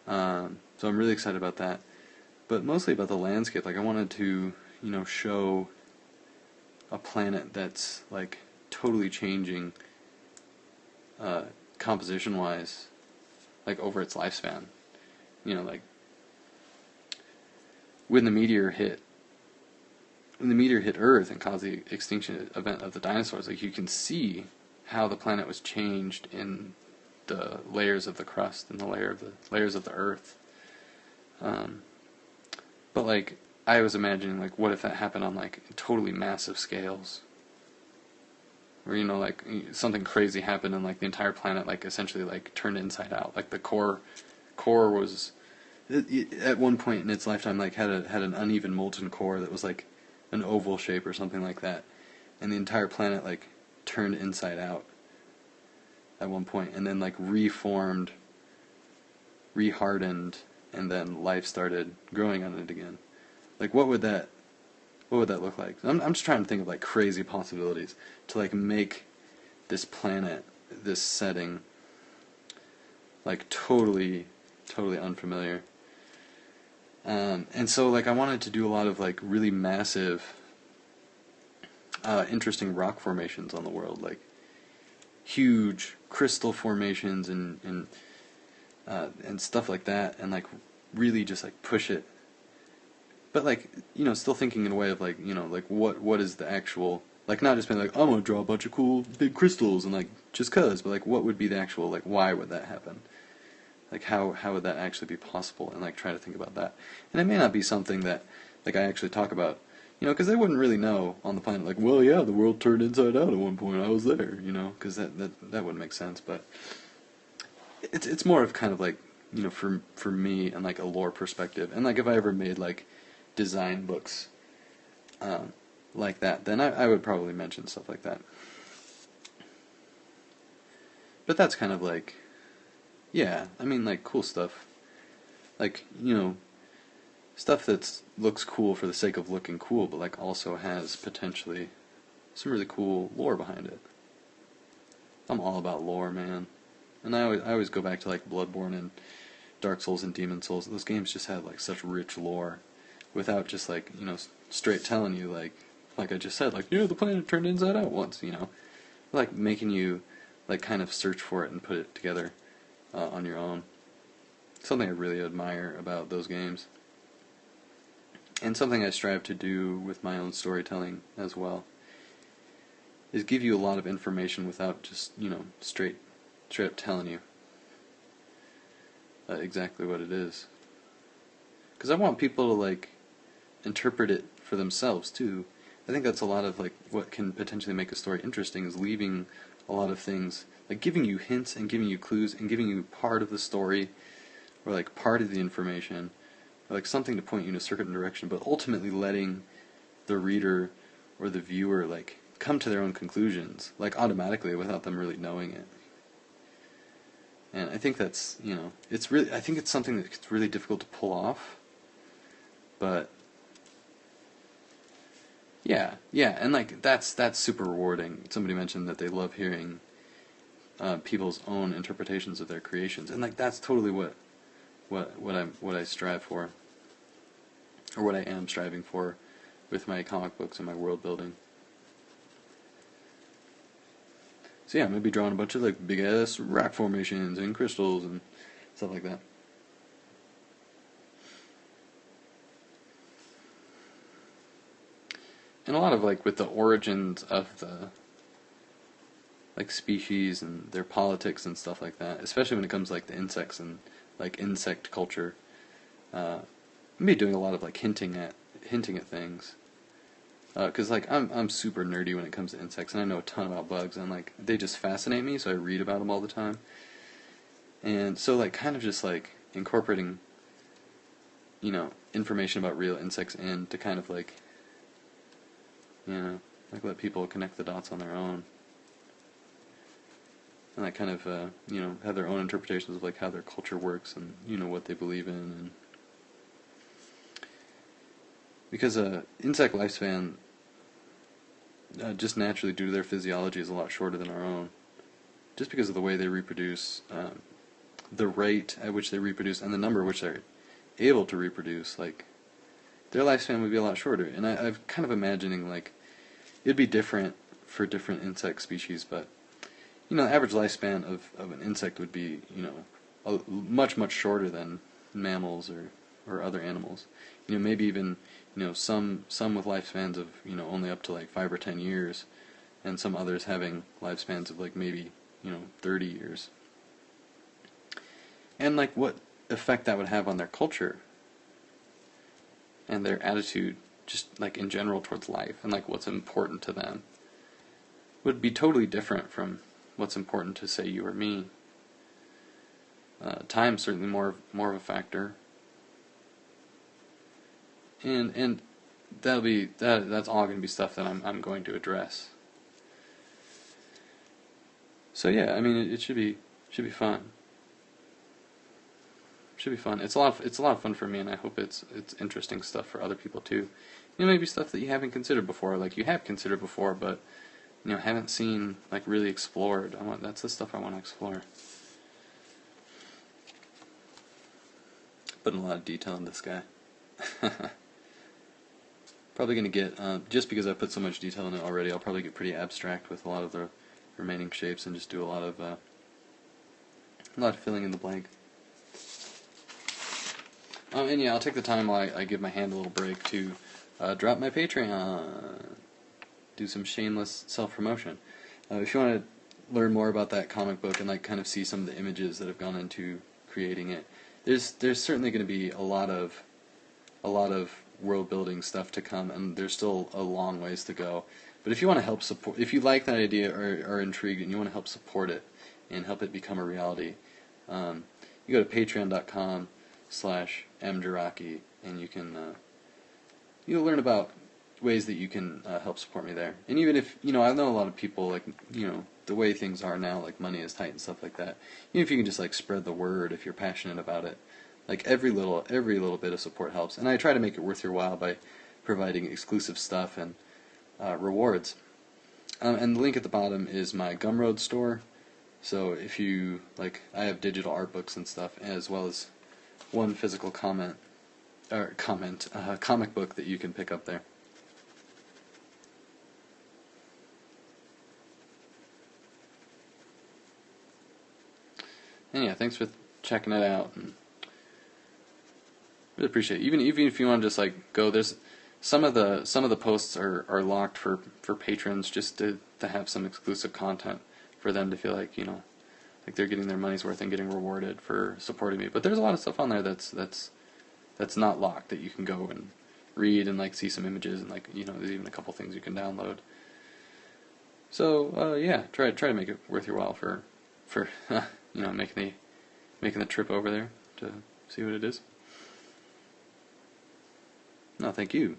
So I'm really excited about that, but mostly about the landscape. Like I wanted to show a planet that's like totally changing composition wise, like over its lifespan. Like when the meteor hit Earth and caused the extinction event of the dinosaurs, like you can see how the planet was changed in the layers of the crust and the layers of the Earth. But like I was imagining, like, what if that happened on like totally massive scales, or like something crazy happened and like the entire planet like essentially like turned inside out. Like the core was at one point in its lifetime like had an uneven molten core that was like an oval shape or something like that, and the entire planet like turned inside out at one point, and then like reformed, rehardened, and then life started growing on it again. Like what would that look like? I'm just trying to think of like crazy possibilities to like make this planet, this setting, like totally unfamiliar. And so like I wanted to do a lot of like really massive, interesting rock formations on the world, like huge crystal formations and stuff like that, and like really just like push it. But like still thinking in a way of like like what is the actual, like not just being like I'm gonna draw a bunch of cool big crystals and like just cause, but like what would be the actual, like why would that happen? Like how would that actually be possible? And like try to think about that. And it may not be something that like I actually talk about, because they wouldn't really know on the planet. Like, well, yeah, the world turned inside out at one point. I was there, because that wouldn't make sense. But it's more of kind of like for me and like a lore perspective. And like if I ever made like design books like that, then I would probably mention stuff like that. But that's kind of like, yeah, I mean like cool stuff. Like, stuff that looks cool for the sake of looking cool, but like also has potentially some really cool lore behind it. I'm all about lore, man. And I always go back to like Bloodborne and Dark Souls and Demon Souls. Those games just had like such rich lore, without just like straight telling you like I just said, like, the planet turned inside out once, like making you like kind of search for it and put it together on your own. Something I really admire about those games, and something I strive to do with my own storytelling as well, is give you a lot of information without just straight up telling you exactly what it is. Because I want people to like interpret it for themselves too. I think that's a lot of like what can potentially make a story interesting, is leaving a lot of things, like giving you hints and giving you clues and giving you part of the story, or like part of the information, or like something to point you in a certain direction, but ultimately letting the reader or the viewer like come to their own conclusions, like automatically without them really knowing it. And I think that's, it's really, I think it's something that's really difficult to pull off, but yeah, and like that's super rewarding. Somebody mentioned that they love hearing people's own interpretations of their creations, and like that's totally what I strive for, or what I am striving for with my comic books and my world building. So yeah, I'm gonna be drawing a bunch of like big ass rock formations and crystals and stuff like that. And a lot of like with the origins of the like species and their politics and stuff like that, especially when it comes to, like, the insects and like insect culture. I'm gonna be doing a lot of like hinting at things. Because like I'm super nerdy when it comes to insects, and I know a ton about bugs, and like they just fascinate me, so I read about them all the time. And so like kind of just like incorporating, information about real insects in to kind of like, like let people connect the dots on their own, and like kind of have their own interpretations of like how their culture works and what they believe in, and because insect lifespan just naturally due to their physiology is a lot shorter than our own, just because of the way they reproduce, the rate at which they reproduce, and the number at which they're able to reproduce. Like their lifespan would be a lot shorter, and I've kind of imagining like it'd be different for different insect species, but the average lifespan of an insect would be much shorter than mammals or other animals. Maybe even some with lifespans of only up to like 5 or 10 years, and some others having lifespans of like maybe 30 years. And like what effect that would have on their culture and their attitude, just like in general towards life, and like what's important to them, would be totally different from what's important to say you or me. Time's certainly more of a factor, and that's all going to be stuff that I'm going to address. So yeah, I mean it should be fun. Should be fun. It's a lot of fun for me, and I hope it's interesting stuff for other people too. Maybe stuff that you haven't considered before, like you have considered before, but haven't seen like really explored. That's the stuff I want to explore. Putting a lot of detail in this guy. Probably gonna get just because I put so much detail in it already, I'll probably get pretty abstract with a lot of the remaining shapes and just do a lot of filling in the blank. And yeah, I'll take the time while I give my hand a little break to drop my Patreon, do some shameless self-promotion. If you want to learn more about that comic book and like kind of see some of the images that have gone into creating it, there's certainly going to be a lot of world building stuff to come, and there's still a long ways to go. But if you want to help support, if you like that idea or are intrigued and you want to help support it and help it become a reality, you go to patreon.com/mjaraki, and you can you'll learn about ways that you can help support me there. And even if I know a lot of people, like the way things are now, like money is tight and stuff like that. Even if you can just like spread the word, if you're passionate about it, like every little bit of support helps. And I try to make it worth your while by providing exclusive stuff and rewards. And the link at the bottom is my Gumroad store. So if you like, I have digital art books and stuff, as well as one physical comic book that you can pick up there. And yeah, thanks for checking it out, and really appreciate it. Even if you want to just like go, there's some of the posts are locked for patrons, just to have some exclusive content for them to feel like like they're getting their money's worth and getting rewarded for supporting me. But there's a lot of stuff on there that's not locked, that you can go and read and like see some images, and like there's even a couple things you can download. So yeah, try to make it worth your while for making the trip over there to see what it is. No, thank you.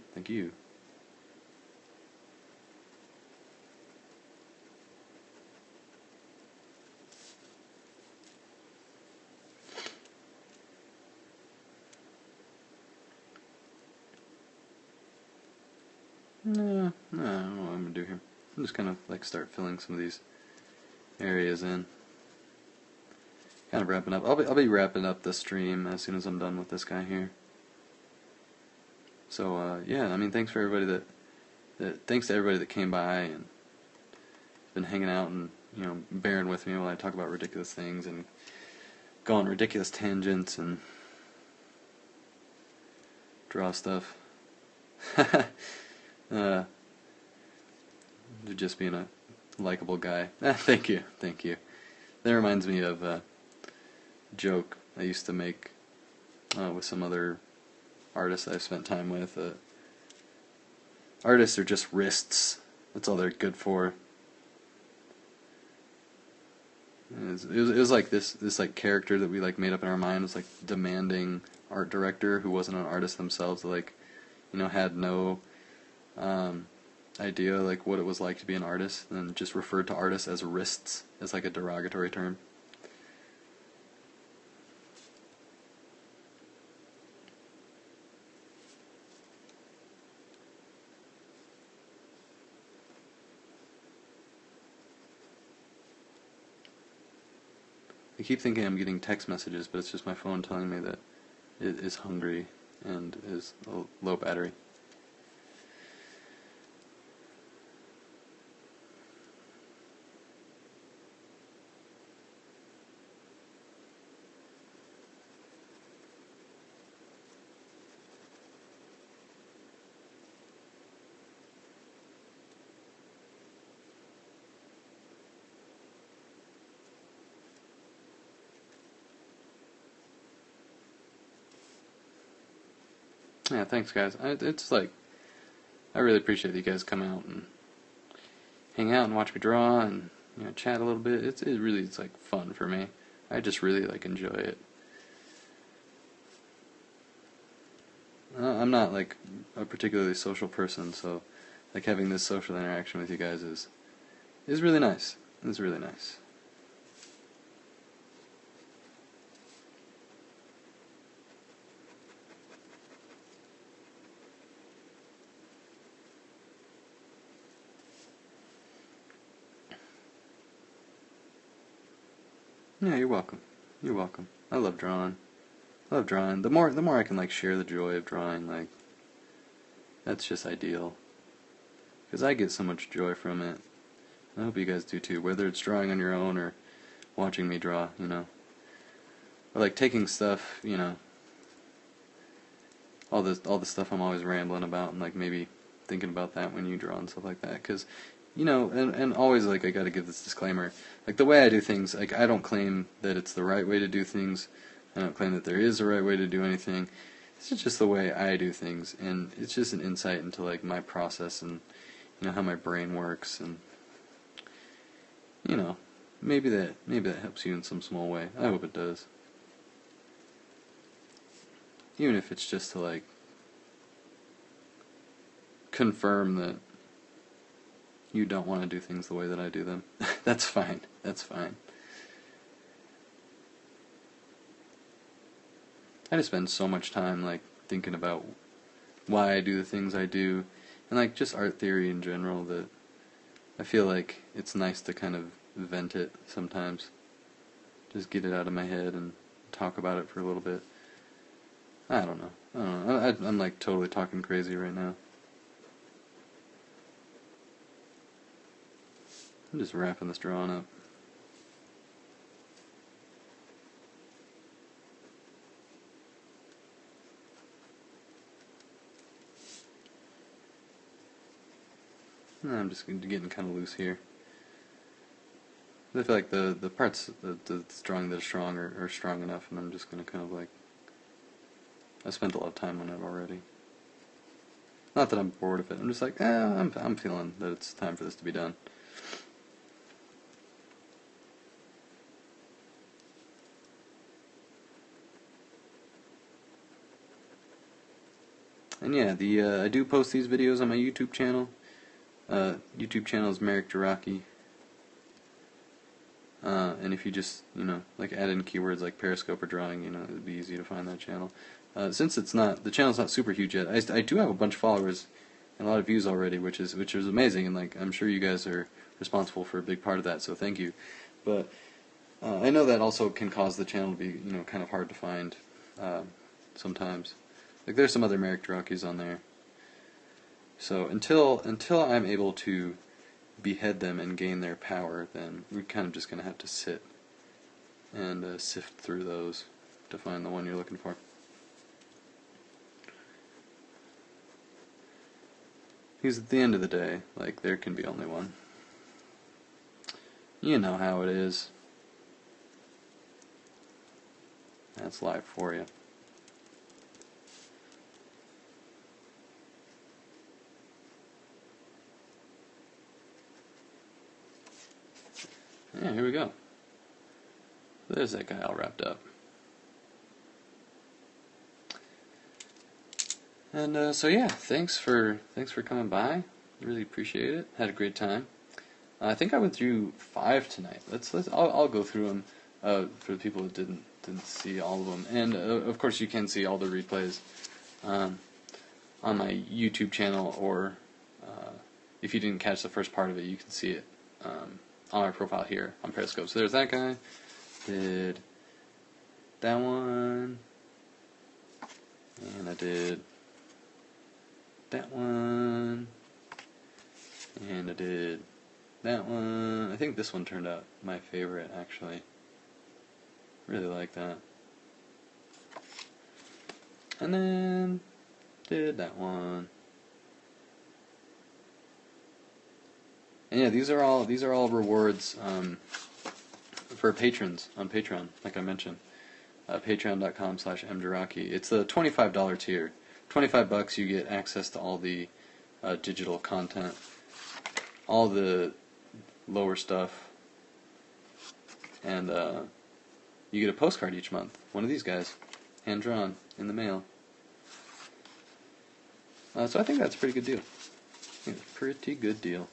No, I don't know what I'm gonna do here. I'm just gonna like start filling some of these areas in. Kind of wrapping up. I'll be wrapping up the stream as soon as I'm done with this guy here. So yeah, I mean, thanks for everybody thanks to everybody that came by and been hanging out and bearing with me while I talk about ridiculous things and go on ridiculous tangents and draw stuff. Just being a likable guy. Thank you. That reminds me of a joke I used to make with some other artists I've spent time with. Artists are just wrists. That's all they're good for. It was like this like character that we like made up in our mind. It was like demanding art director who wasn't an artist themselves. Like, had no idea like what it was like to be an artist, and just referred to artists as wrists as like a derogatory term. I keep thinking I'm getting text messages, but it's just my phone telling me that it is hungry and is low battery. Yeah, thanks guys. It's like, I really appreciate that you guys come out and hang out and watch me draw and chat a little bit. It's like fun for me. I just really like enjoy it. I'm not like a particularly social person, so like having this social interaction with you guys is really nice. It's really nice. Yeah, you're welcome. You're welcome. I love drawing. The more I can like share the joy of drawing, like that's just ideal. Because I get so much joy from it. I hope you guys do too. Whether it's drawing on your own or watching me draw, or like taking stuff, all the stuff I'm always rambling about, and like maybe thinking about that when you draw and stuff like that. Because and always, like, I gotta give this disclaimer, like, the way I do things, like, I don't claim that it's the right way to do things, I don't claim that there is a right way to do anything, it's just the way I do things, and it's just an insight into, like, my process, and, how my brain works, and, maybe that helps you in some small way. I hope it does. Even if it's just to, like, confirm that you don't want to do things the way that I do them. That's fine. That's fine. I just spend so much time, like, thinking about why I do the things I do, and, like, just art theory in general, that I feel like it's nice to kind of vent it sometimes. Just get it out of my head and talk about it for a little bit. I don't know. I'm like totally talking crazy right now. I'm just wrapping this drawing up. I'm just getting kind of loose here. I feel like the parts that's drawing that are strong are strong enough, and I'm just going to kind of like... I spent a lot of time on it already. Not that I'm bored of it. I'm just like, I'm feeling that it's time for this to be done. And yeah, I do post these videos on my YouTube channel. YouTube channel is Merrick Jaraki. And if you just, like add in keywords like Periscope or drawing, it'd be easy to find that channel. Since the channel's not super huge yet, I do have a bunch of followers and a lot of views already, which is amazing, and like I'm sure you guys are responsible for a big part of that, so thank you. But I know that also can cause the channel to be, kind of hard to find sometimes. Like there's some other Merrick Drockies on there. So until I'm able to behead them and gain their power, then we're kind of just going to have to sit and sift through those to find the one you're looking for. Because at the end of the day, like, there can be only one. You know how it is. That's life for you. Yeah, here we go. There's that guy all wrapped up. And so yeah, thanks for coming by. Really appreciate it. Had a great time. I think I went through 5 tonight. I'll go through them for the people that didn't see all of them. And of course, you can see all the replays on my YouTube channel, or if you didn't catch the first part of it, you can see it on my profile here on Periscope. So there's that guy. Did that one, and I did that one, and I did that one. I think this one turned out my favorite, actually. Really like that. And then did that one. And yeah, these are all rewards for patrons on Patreon, like I mentioned. Patreon.com/mjaraki. It's the $25 tier. $25 you get access to all the digital content, all the lower stuff, and you get a postcard each month. One of these guys, hand drawn in the mail. So I think that's a pretty good deal. Pretty good deal.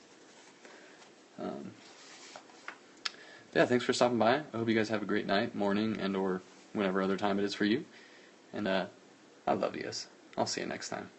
Yeah, thanks for stopping by. I hope you guys have a great night, morning, and or whenever other time it is for you. And I love you guys. I'll see you next time.